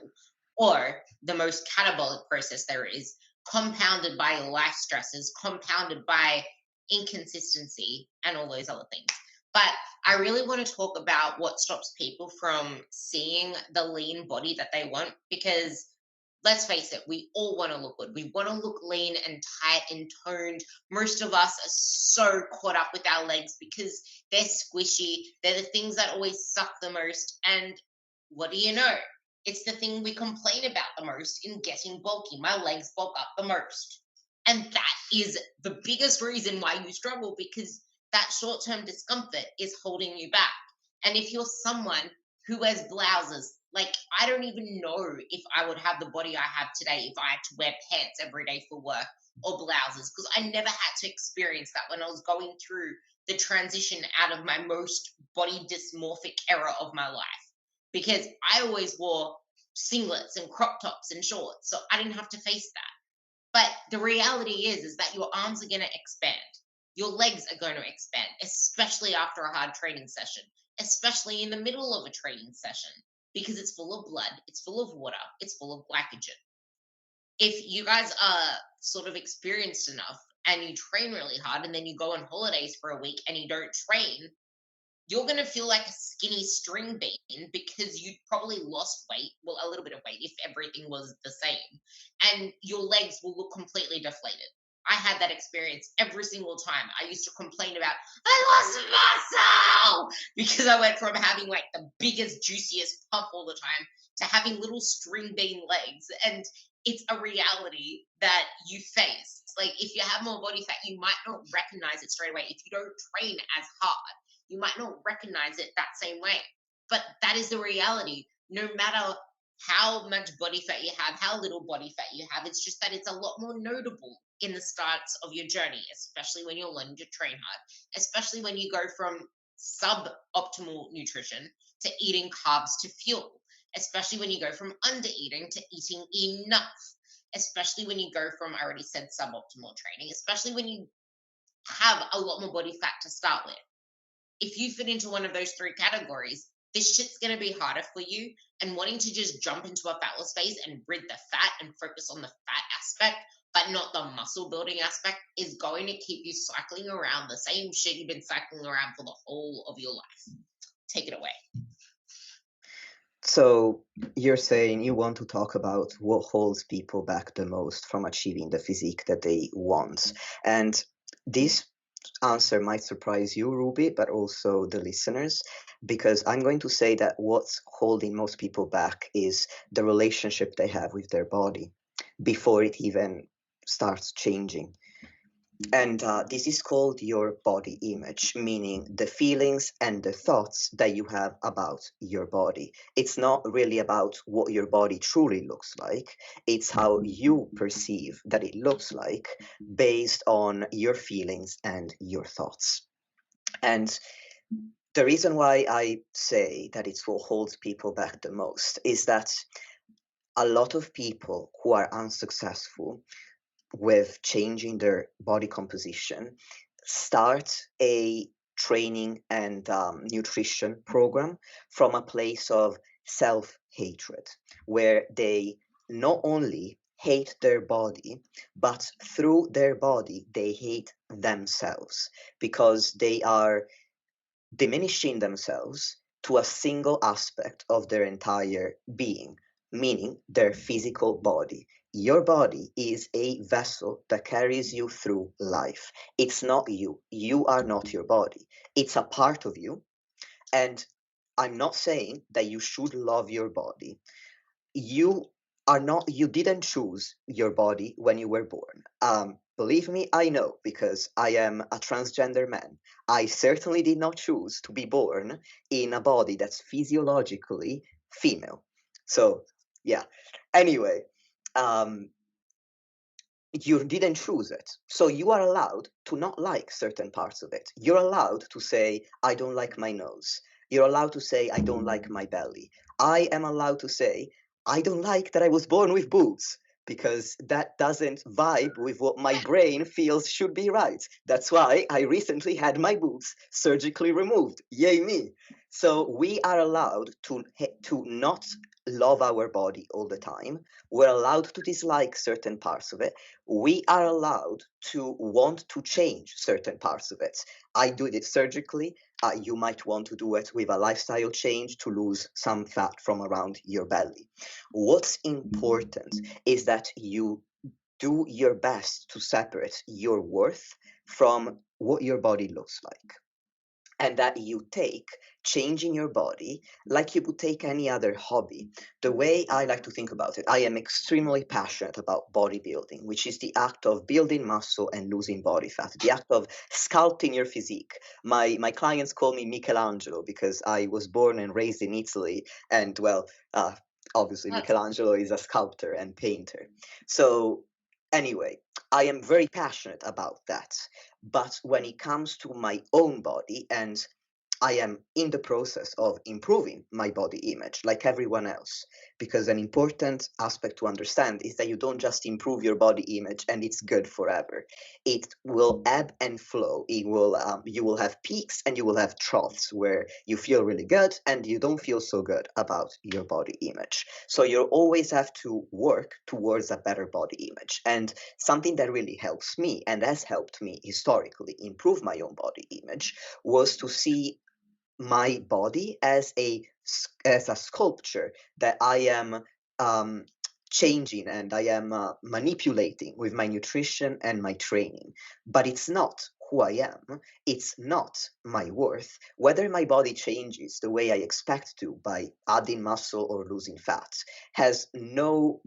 Speaker 2: or the most catabolic process there is, compounded by life stresses, compounded by inconsistency, and all those other things. But I really want to talk about what stops people from seeing the lean body that they want, because let's face it, we all want to look good. We want to look lean and tight and toned. Most of us are so caught up with our legs because they're squishy. They're the things that always suck the most. And what do you know? It's the thing we complain about the most in getting bulky. My legs bulk up the most. And that is the biggest reason why you struggle, because that short term discomfort is holding you back. And if you're someone who wears blouses, like, I don't even know if I would have the body I have today if I had to wear pants every day for work or blouses, because I never had to experience that when I was going through the transition out of my most body dysmorphic era of my life. Because I always wore singlets and crop tops and shorts, so I didn't have to face that. But the reality is that your arms are going to expand. Your legs are going to expand, especially after a hard training session, especially in the middle of a training session, because it's full of blood, it's full of water, it's full of glycogen. If you guys are sort of experienced enough and you train really hard and then you go on holidays for a week and you don't train, you're going to feel like a skinny string bean because you probably lost weight, well, a little bit of weight if everything was the same, and your legs will look completely deflated. I had that experience every single time. I used to complain about, I lost muscle, because I went from having like the biggest, juiciest pump all the time to having little string bean legs. And it's a reality that you face. Like, if you have more body fat, you might not recognize it straight away. If you don't train as hard, you might not recognize it that same way. But that is the reality. No matter how much body fat you have, how little body fat you have, it's just that it's a lot more notable in the starts of your journey, especially when you're learning to train hard, especially when you go from suboptimal nutrition to eating carbs to fuel, especially when you go from under eating to eating enough, especially when you go from, I already said, suboptimal training, especially when you have a lot more body fat to start with. If you fit into one of those three categories, this shit's going to be harder for you. And wanting to just jump into a fat loss phase and rid the fat and focus on the fat aspect, but not the muscle building aspect, is going to keep you cycling around the same shit you've been cycling around for the whole of your life. Take it away.
Speaker 3: So you're saying you want to talk about what holds people back the most from achieving the physique that they want. And this answer might surprise you, Ruby, but also the listeners, because I'm going to say that what's holding most people back is the relationship they have with their body before it even starts changing. And this is called your body image, meaning the feelings and the thoughts that you have about your body. It's not really about what your body truly looks like, it's how you perceive that it looks like based on your feelings and your thoughts. And the reason why I say that it's what holds people back the most is that a lot of people who are unsuccessful with changing their body composition start a training and nutrition program from a place of self hatred, where they not only hate their body, but through their body, they hate themselves because they are diminishing themselves to a single aspect of their entire being, meaning their physical body. Your body is a vessel that carries you through life. It's not you. You are not your body. It's a part of you. And I'm not saying that you should love your body. You didn't choose your body when you were born. Believe me, I know, because I am a transgender man. I certainly did not choose to be born in a body that's physiologically female. So yeah, anyway, um, you didn't choose it, so you are allowed to not like certain parts of it. You're allowed to say, I don't like my nose. You're allowed to say, I don't like my belly. I am allowed to say, I don't like that I was born with boobs, because that doesn't vibe with what my brain feels should be right. That's why I recently had my boobs surgically removed. Yay me. So we are allowed to not love our body all the time. We're allowed to dislike certain parts of it. We are allowed to want to change certain parts of it. I do it surgically. You might want to do it with a lifestyle change to lose some fat from around your belly. What's important is that you do your best to separate your worth from what your body looks like, and that you take changing your body like you would take any other hobby. The way I like to think about it, I am extremely passionate about bodybuilding, which is the act of building muscle and losing body fat, the act of sculpting your physique. My clients call me Michelangelo because I was born and raised in Italy, and well, obviously
Speaker 2: That's
Speaker 3: Michelangelo is a sculptor and painter. So anyway, I am very passionate about that. But when it comes to my own body, and I am in the process of improving my body image like everyone else, because an important aspect to understand is that you don't just improve your body image and it's good forever. It will ebb and flow. You will have peaks and you will have troughs where you feel really good and you don't feel so good about your body image. So you always have to work towards a better body image. And something that really helps me and has helped me historically improve my own body image was to see my body as a sculpture that I am um, changing and I am manipulating with my nutrition and my training. But it's not who I am. It's not my worth. Whether my body changes the way I expect to by adding muscle or losing fat has no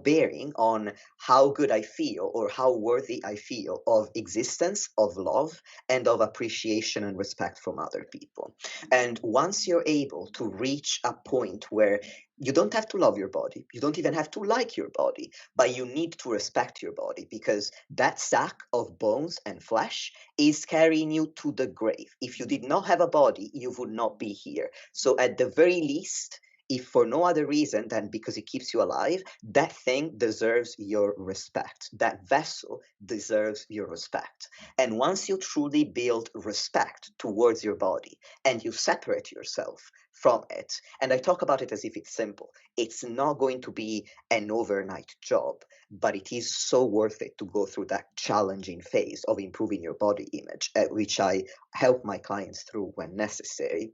Speaker 3: bearing on how good I feel or how worthy I feel of existence, of love, and of appreciation and respect from other people. And once you're able to reach a point where you don't have to love your body, you don't even have to like your body, but you need to respect your body because that sack of bones and flesh is carrying you to the grave. If you did not have a body, you would not be here. So, at the very least, if for no other reason than because it keeps you alive, that thing deserves your respect. That vessel deserves your respect. And once you truly build respect towards your body and you separate yourself from it, and I talk about it as if it's simple, it's not going to be an overnight job, but it is so worth it to go through that challenging phase of improving your body image, which I help my clients through when necessary.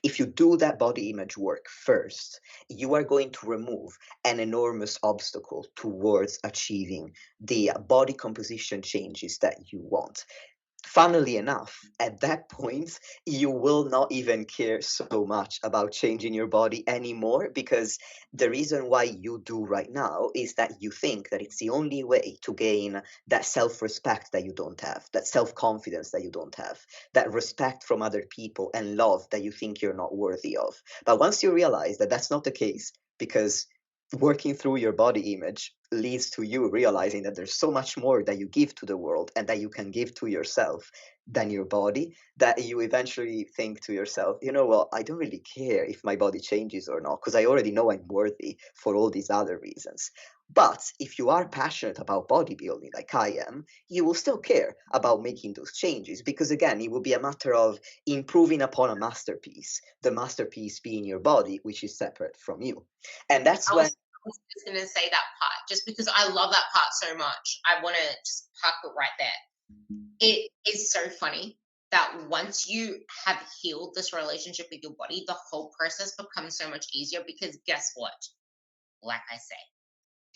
Speaker 3: If you do that body image work first, you are going to remove an enormous obstacle towards achieving the body composition changes that you want. funnily enough, at that point, you will not even care so much about changing your body anymore, because the reason why you do right now is that you think that it's the only way to gain that self respect that you don't have, that self confidence that you don't have, that respect from other people and love that you think you're not worthy of. But once you realize that that's not the case, because working through your body image leads to you realizing that there's so much more that you give to the world and that you can give to yourself than your body, that you eventually think to yourself, you know what, I don't really care if my body changes or not, because I already know I'm worthy for all these other reasons. But if you are passionate about bodybuilding like I am, you will still care about making those changes, because again, it will be a matter of improving upon a masterpiece, the masterpiece being your body, which is separate from you. And that's
Speaker 2: I
Speaker 3: when
Speaker 2: was just going to say that part just because I love that part so much. I want to just park it right there. It is so funny that once you have healed this relationship with your body, the whole process becomes so much easier because guess what? Like I say,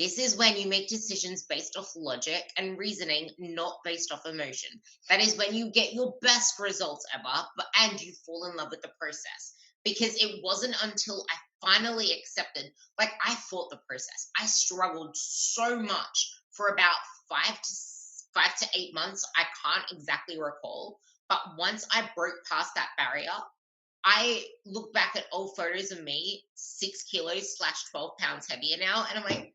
Speaker 2: this is when you make decisions based off logic and reasoning, not based off emotion. That is when you get your best results ever, and you fall in love with the process. Because it wasn't until I finally accepted, like I fought the process. I struggled so much for about 5 to 8 months. I can't exactly recall, but once I broke past that barrier, I look back at old photos of me, 6 kilos slash 12 pounds heavier now, and I'm like,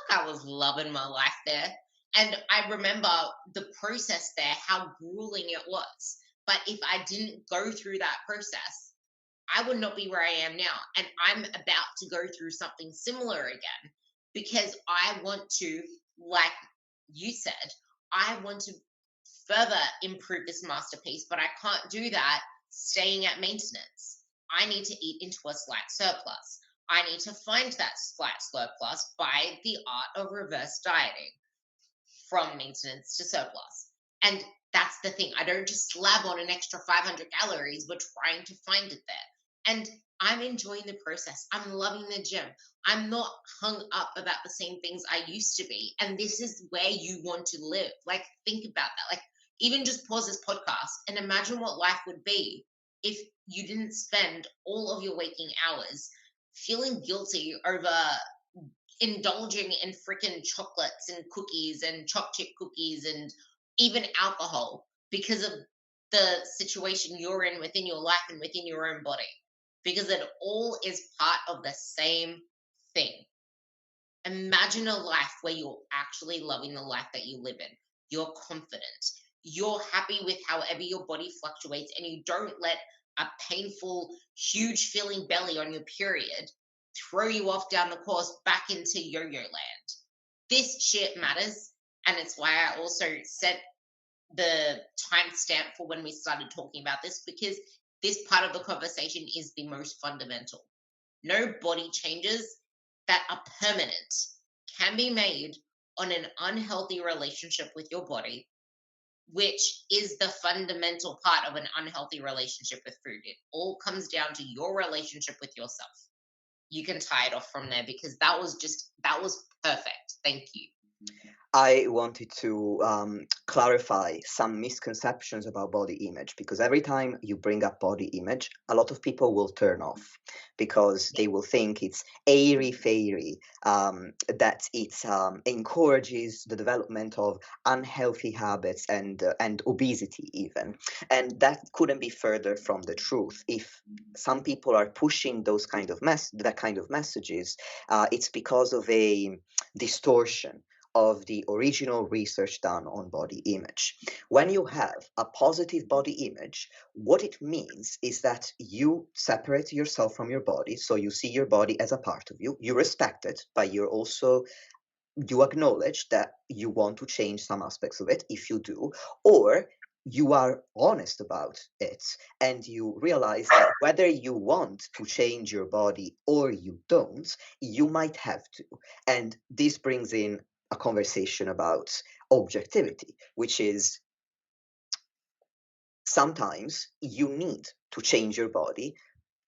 Speaker 2: fuck, I was loving my life there. And I remember the process there, how grueling it was. But if I didn't go through that process, I would not be where I am now. And I'm about to go through something similar again because I want to, like you said, I want to further improve this masterpiece, but I can't do that staying at maintenance. I need to eat into a slight surplus. I need to find that slight surplus by the art of reverse dieting from maintenance to surplus. And that's the thing. I don't just slab on an extra 500 calories. We're trying to find it there. And I'm enjoying the process. I'm loving the gym. I'm not hung up about the same things I used to be. And this is where you want to live. Like, think about that. Like, even just pause this podcast and imagine what life would be if you didn't spend all of your waking hours feeling guilty over indulging in freaking chocolates and cookies and choc chip cookies and even alcohol because of the situation you're in within your life and within your own body. Because it all is part of the same thing. Imagine a life where you're actually loving the life that you live in. You're confident. You're happy with however your body fluctuates, and you don't let a painful, huge feeling belly on your period throw you off down the course back into yo yo land. This shit matters. And it's why I also set the timestamp for when we started talking about this, because this part of the conversation is the most fundamental. No body changes that are permanent can be made on an unhealthy relationship with your body, which is the fundamental part of an unhealthy relationship with food. It all comes down to your relationship with yourself. You can tie it off from there because that was perfect. Thank you.
Speaker 3: I wanted to clarify some misconceptions about body image, because every time you bring up body image, a lot of people will turn off because they will think it's airy fairy, that it encourages the development of unhealthy habits and obesity even, and that couldn't be further from the truth. If some people are pushing that kind of messages, it's because of a distortion of the original research done on body image. When you have a positive body image, what it means is that you separate yourself from your body, so you see your body as a part of you, you respect it, but you acknowledge that you want to change some aspects of it if you do, or you are honest about it and you realize that whether you want to change your body or you don't, you might have to. And this brings in a conversation about objectivity, which is sometimes you need to change your body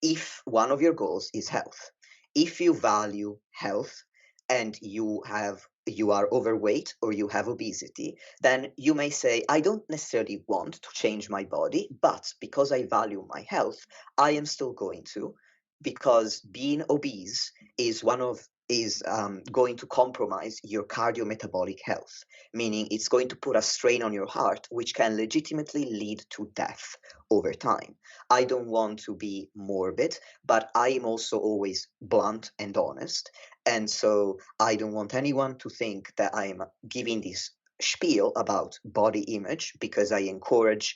Speaker 3: if one of your goals is health. If you value health, and you are overweight or you have obesity, then you may say, I don't necessarily want to change my body, but because I value my health, I am still going to, because being obese is going to compromise your cardiometabolic health, meaning it's going to put a strain on your heart, which can legitimately lead to death over time. I don't want to be morbid, but I am also always blunt and honest. And so I don't want anyone to think that I'm giving this spiel about body image because I encourage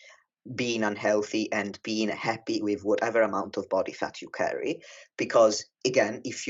Speaker 3: being unhealthy and being happy with whatever amount of body fat you carry. Because again, if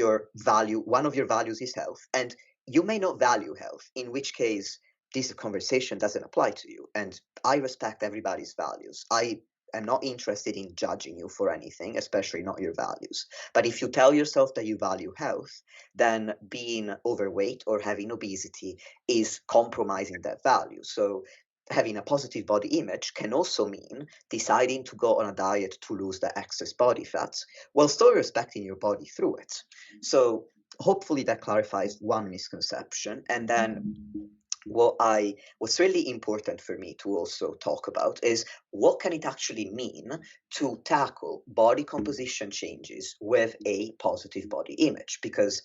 Speaker 3: one of your values is health, and you may not value health, in which case this conversation doesn't apply to you. And I respect everybody's values. I am not interested in judging you for anything, especially not your values. But if you tell yourself that you value health, then being overweight or having obesity is compromising that value. So having a positive body image can also mean deciding to go on a diet to lose the excess body fat while still respecting your body through it. So hopefully that clarifies one misconception. And then what's really important for me to also talk about is what can it actually mean to tackle body composition changes with a positive body image? Because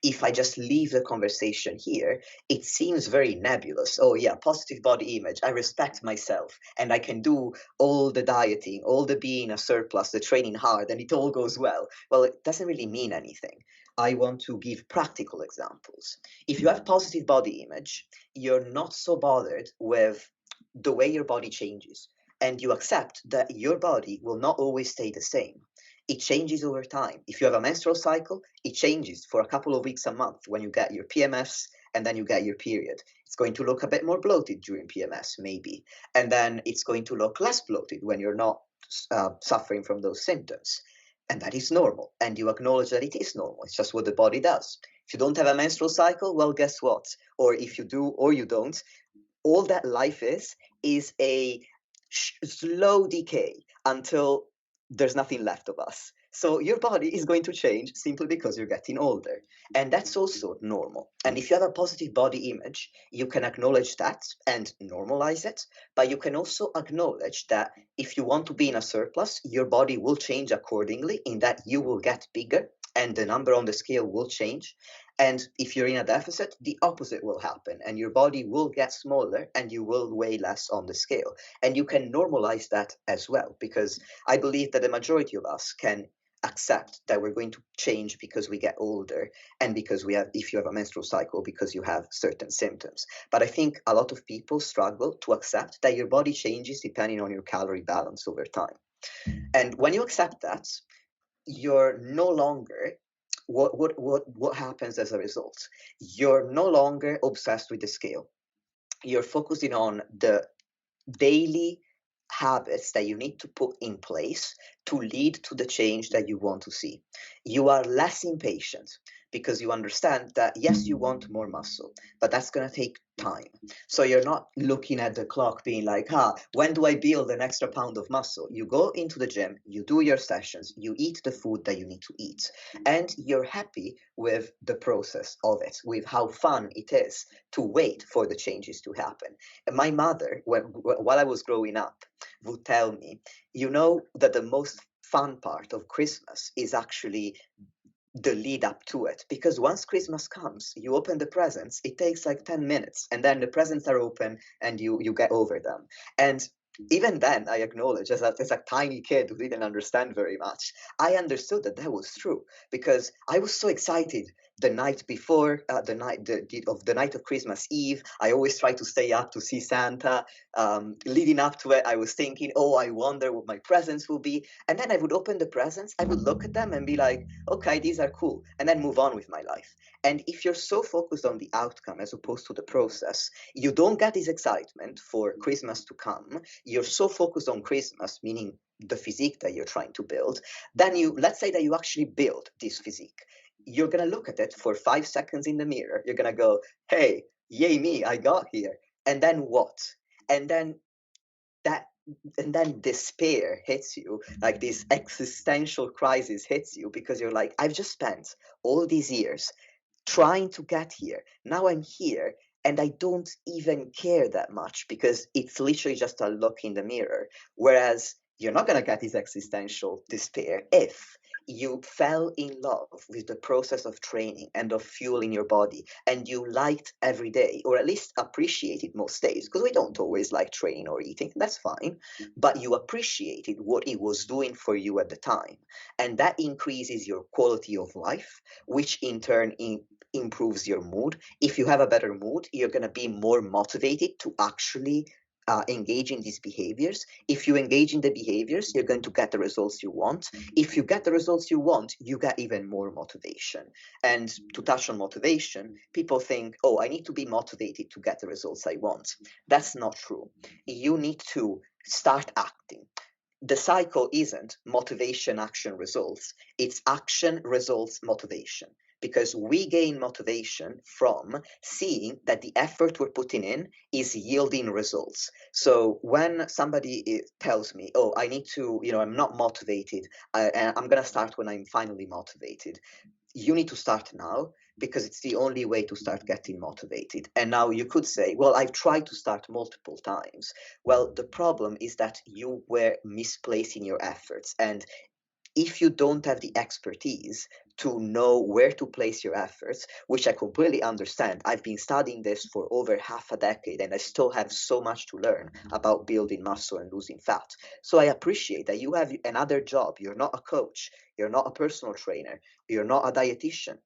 Speaker 3: if I just leave the conversation here, it seems very nebulous. Oh, yeah, positive body image. I respect myself and I can do all the dieting, all the being a surplus, the training hard, and it all goes well. Well, it doesn't really mean anything. I want to give practical examples. If you have positive body image, you're not so bothered with the way your body changes, and you accept that your body will not always stay the same. It changes over time. If you have a menstrual cycle, it changes for a couple of weeks, a month when you get your PMS and then you get your period. It's going to look a bit more bloated during PMS, maybe. And then it's going to look less bloated when you're not suffering from those symptoms. And that is normal. And you acknowledge that it is normal. It's just what the body does. If you don't have a menstrual cycle, well, guess what? Or if you do or you don't, all that life is a slow decay until there's nothing left of us. So your body is going to change simply because you're getting older. And that's also normal. And if you have a positive body image, you can acknowledge that and normalize it. But you can also acknowledge that if you want to be in a surplus, your body will change accordingly, in that you will get bigger and the number on the scale will change. And if you're in a deficit, the opposite will happen, and your body will get smaller and you will weigh less on the scale. And you can normalize that as well, because I believe that the majority of us can accept that we're going to change because we get older and because if you have a menstrual cycle, because you have certain symptoms. But I think a lot of people struggle to accept that your body changes depending on your calorie balance over time. And when you accept that, you're no longer what happens as a result? You're no longer obsessed with the scale. You're focusing on the daily habits that you need to put in place to lead to the change that you want to see. You are less impatient because you understand that, yes, you want more muscle, but that's going to take time. So you're not looking at the clock being like, when do I build an extra pound of muscle? You go into the gym, you do your sessions, you eat the food that you need to eat, and you're happy with the process of it, with how fun it is to wait for the changes to happen. And my mother, while I was growing up, would tell me, you know, that the most fun part of Christmas is actually the lead up to it, because once Christmas comes, you open the presents, it takes like 10 minutes, and then the presents are open and you get over them. And even then, I acknowledge, as a tiny kid who didn't understand very much, I understood that was true, because I was so excited the night before, the night of Christmas Eve. I always try to stay up to see Santa. Leading up to it, I was thinking, oh, I wonder what my presents will be. And then I would open the presents, I would look at them and be like, okay, these are cool, and then move on with my life. And if you're so focused on the outcome as opposed to the process, you don't get this excitement for Christmas to come. You're so focused on Christmas, meaning the physique that you're trying to build. Then let's say that you actually build this physique. You're going to look at it for 5 seconds in the mirror. You're going to go, hey, yay me, I got here. And then what? And then despair hits you, like this existential crisis hits you, because you're like, I've just spent all these years trying to get here. Now I'm here and I don't even care that much because it's literally just a look in the mirror. Whereas you're not going to get this existential despair if you fell in love with the process of training and of fueling your body and you liked every day, or at least appreciated most days, because we don't always like training or eating, that's fine, but you appreciated what it was doing for you at the time. And that increases your quality of life, which in turn improves your mood. If you have a better mood, you're going to be more motivated to actually engage in these behaviors. If you engage in the behaviors, you're going to get the results you want. If you get the results you want, you get even more motivation. And to touch on motivation, people think, oh, I need to be motivated to get the results I want. That's not true. You need to start acting. The cycle isn't motivation, action, results. It's action, results, motivation. Because we gain motivation from seeing that the effort we're putting in is yielding results. So when somebody tells me, oh, I need to, I'm not motivated, and I'm going to start when I'm finally motivated, you need to start now because it's the only way to start getting motivated. And now you could say, well, I've tried to start multiple times. Well, the problem is that you were misplacing your efforts. And if you don't have the expertise to know where to place your efforts, which I completely understand, I've been studying this for over half a decade and I still have so much to learn about building muscle and losing fat. So I appreciate that you have another job. You're not a coach, you're not a personal trainer, you're not a dietitian.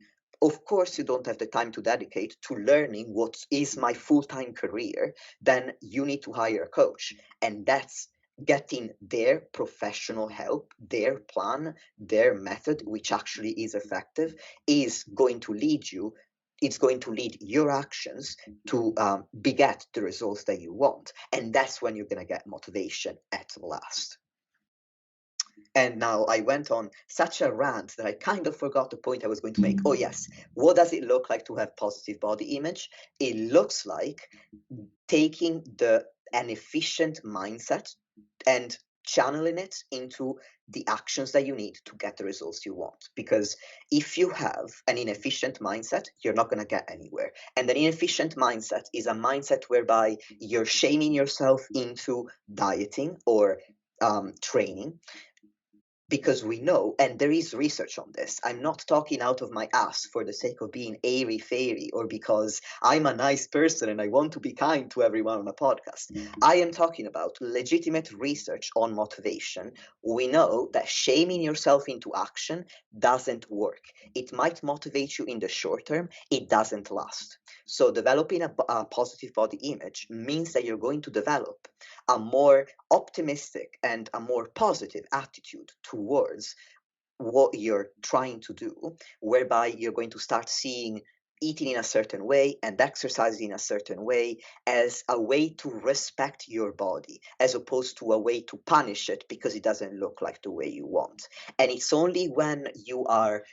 Speaker 3: Of course, you don't have the time to dedicate to learning what is my full-time career. Then you need to hire a coach. And that's getting their professional help, their plan, their method, which actually is effective, is going to lead you. It's going to lead your actions to beget the results that you want. And that's when you're going to get motivation at last. And now I went on such a rant that I kind of forgot the point I was going to make. Oh, yes. What does it look like to have positive body image? It looks like taking an efficient mindset and channeling it into the actions that you need to get the results you want. Because if you have an inefficient mindset, you're not going to get anywhere. And an inefficient mindset is a mindset whereby you're shaming yourself into dieting or training, because we know, and there is research on this, I'm not talking out of my ass for the sake of being airy-fairy or because I'm a nice person and I want to be kind to everyone on a podcast. I am talking about legitimate research on motivation. We know that shaming yourself into action doesn't work. It might motivate you in the short term, it doesn't last. So developing a positive body image means that you're going to develop a more optimistic and a more positive attitude towards what you're trying to do, whereby you're going to start seeing eating in a certain way and exercising in a certain way as a way to respect your body, as opposed to a way to punish it because it doesn't look like the way you want. And it's only when you are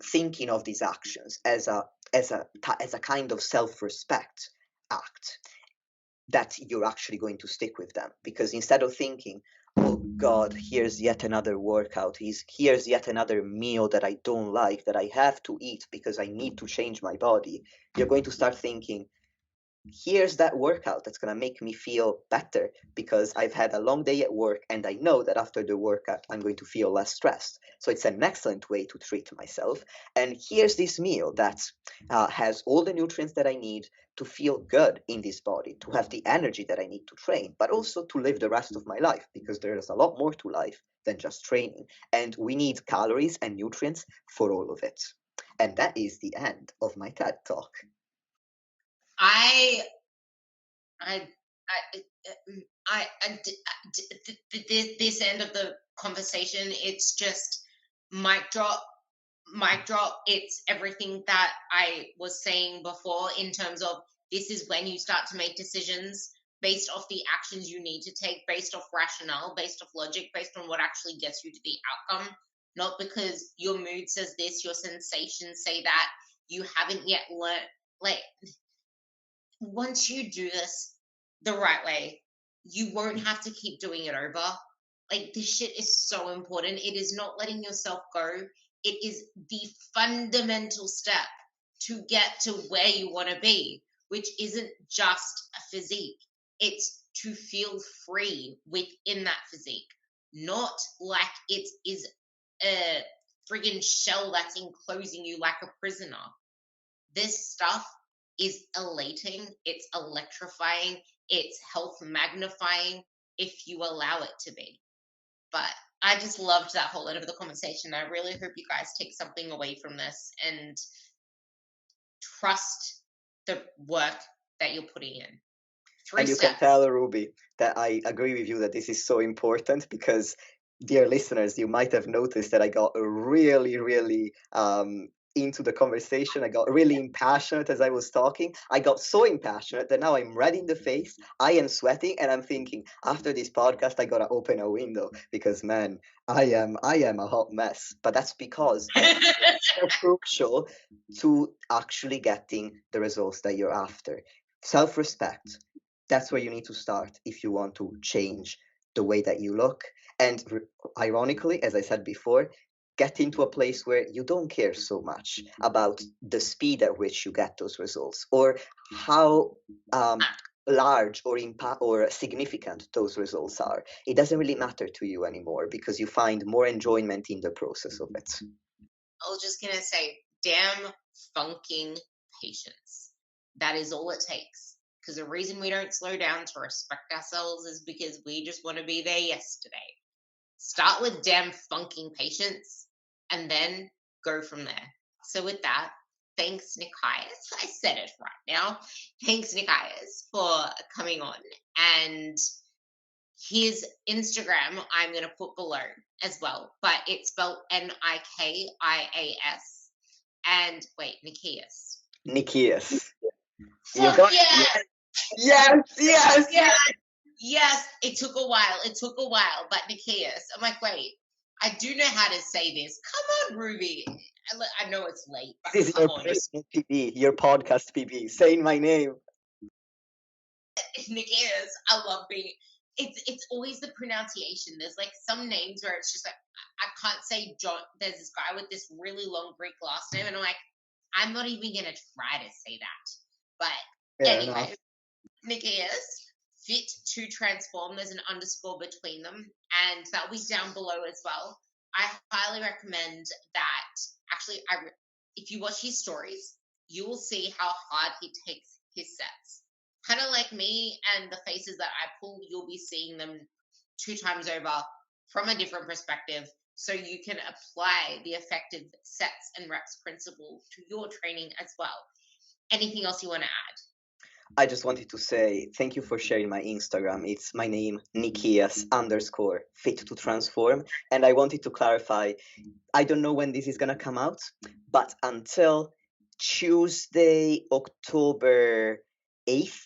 Speaker 3: thinking of these actions as a kind of self-respect act that you're actually going to stick with them. Because instead of thinking, oh God, here's yet another workout, here's yet another meal that I don't like, that I have to eat because I need to change my body, you're going to start thinking, here's that workout that's going to make me feel better because I've had a long day at work and I know that after the workout I'm going to feel less stressed. So it's an excellent way to treat myself. And here's this meal that has all the nutrients that I need to feel good in this body, to have the energy that I need to train, but also to live the rest of my life, because there's a lot more to life than just training. And we need calories and nutrients for all of it. And that is the end of my TED Talk.
Speaker 2: I this end of the conversation, it's just mic drop. It's everything that I was saying before in terms of this is when you start to make decisions based off the actions you need to take, based off rationale, based off logic, based on what actually gets you to the outcome, not because your mood says this, your sensations say that. You haven't yet learned, like, once you do this the right way, you won't have to keep doing it over. Like, this shit is so important. It is not letting yourself go. It is the fundamental step to get to where you want to be, which isn't just a physique. It's to feel free within that physique, not like it is a friggin' shell that's enclosing you like a prisoner. This stuff is elating, it's electrifying, it's health magnifying if you allow it to be. But I just loved that whole end of the conversation. I really hope you guys take something away from this and trust the work that you're putting in.
Speaker 3: And you can tell, Ruby, that I agree with you that this is so important because, dear listeners, you might have noticed that I got really, really into the conversation. I got really impassionate as I was talking. I got so impassionate that now I'm red in the face. I am sweating, and I'm thinking, after this podcast, I gotta open a window because, man, I am a hot mess. But that's because it's so crucial to actually getting the results that you're after. Self-respect. That's where you need to start if you want to change the way that you look. And ironically, as I said before, get into a place where you don't care so much about the speed at which you get those results or how large or significant those results are. It doesn't really matter to you anymore because you find more enjoyment in the process of it.
Speaker 2: I was just going to say, damn funking patience. That is all it takes. Because the reason we don't slow down to respect ourselves is because we just want to be there yesterday. Start with damn funking patience and then go from there. So with that, thanks, Nikias. I said it right now. Thanks, Nikias, for coming on. And his Instagram, I'm going to put below as well. But it's spelled Nikias. And wait, Nikias.
Speaker 3: Nikias.
Speaker 2: Fuck
Speaker 3: yes!
Speaker 2: Yes, it took a while, but Nikias. I'm like, wait, I do know how to say this. Come on, Ruby. I know it's late, but
Speaker 3: this is your personal PB, your podcast PB, saying my name.
Speaker 2: Nikias, I love being. It's always the pronunciation. There's like some names where it's just like I can't say John. There's this guy with this really long Greek last name, and I'm like, I'm not even gonna try to say that. But anyway, Nikias. Fit to transform. There's an underscore between them, and that'll be down below as well. I highly recommend that. Actually, if you watch his stories, you will see how hard he takes his sets. Kind of like me and the faces that I pull, you'll be seeing them 2 times over from a different perspective, so you can apply the effective sets and reps principle to your training as well. Anything else you want to add?
Speaker 3: I just wanted to say thank you for sharing my Instagram. It's my name, Nikias_fit to transform. And I wanted to clarify, I don't know when this is going to come out, but until Tuesday, October 8th,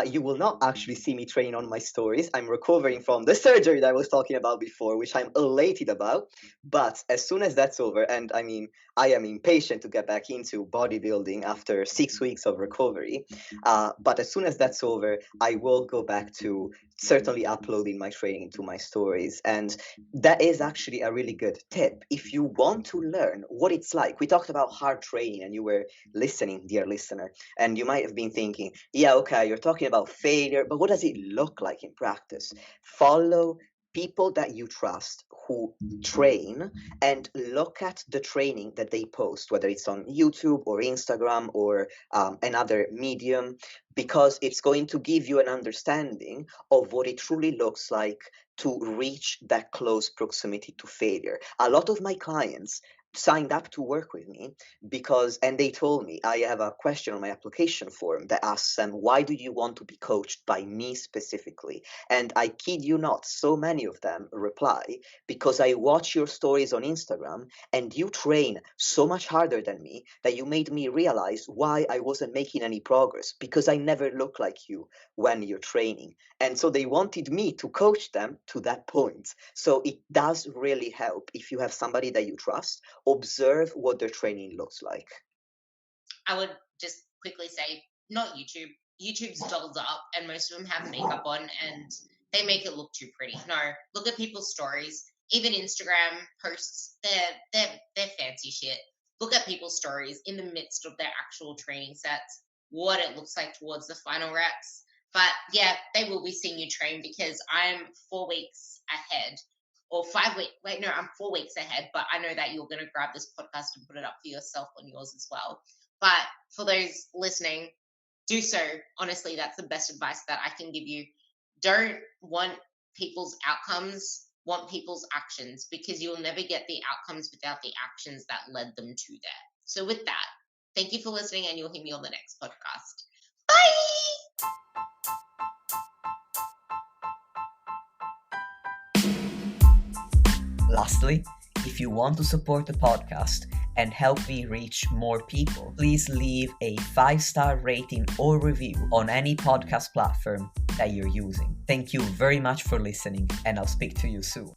Speaker 3: you will not actually see me training on my stories. I'm recovering from the surgery that I was talking about before, which I'm elated about. But as soon as that's over, and I mean, I am impatient to get back into bodybuilding after 6 weeks of recovery. But as soon as that's over, I will go back to certainly uploading my training to my stories. And that is actually a really good tip. If you want to learn what it's like, we talked about hard training and you were listening, dear listener, and you might have been thinking, yeah, okay, you're talking about failure, but what does it look like in practice? Follow people that you trust who train and look at the training that they post, whether it's on YouTube or Instagram or another medium, because it's going to give you an understanding of what it truly looks like to reach that close proximity to failure. A lot of my clients signed up to work with me and they told me, I have a question on my application form that asks them, why do you want to be coached by me specifically? And I kid you not, so many of them reply, because I watch your stories on Instagram and you train so much harder than me that you made me realize why I wasn't making any progress, because I never look like you when you're training. And so they wanted me to coach them to that point. So it does really help if you have somebody that you trust. Observe what their training looks like.
Speaker 2: I would just quickly say, not YouTube. YouTube's dolled up, and most of them have makeup on, and they make it look too pretty. No, look at people's stories. Even Instagram posts, they're fancy shit. look at people's stories in the midst of their actual training sets, what it looks like towards the final reps. But yeah, they will be seeing you train because I'm 4 weeks ahead, or 5 weeks. Wait, no, I'm 4 weeks ahead, but I know that you're going to grab this podcast and put it up for yourself on yours as well. But for those listening, do so. Honestly, that's the best advice that I can give you. Don't want people's outcomes, want people's actions, because you'll never get the outcomes without the actions that led them to there. So with that, thank you for listening, and you'll hear me on the next podcast. Bye!
Speaker 1: Lastly, if you want to support the podcast and help me reach more people, please leave a 5-star rating or review on any podcast platform that you're using. Thank you very much for listening, and I'll speak to you soon.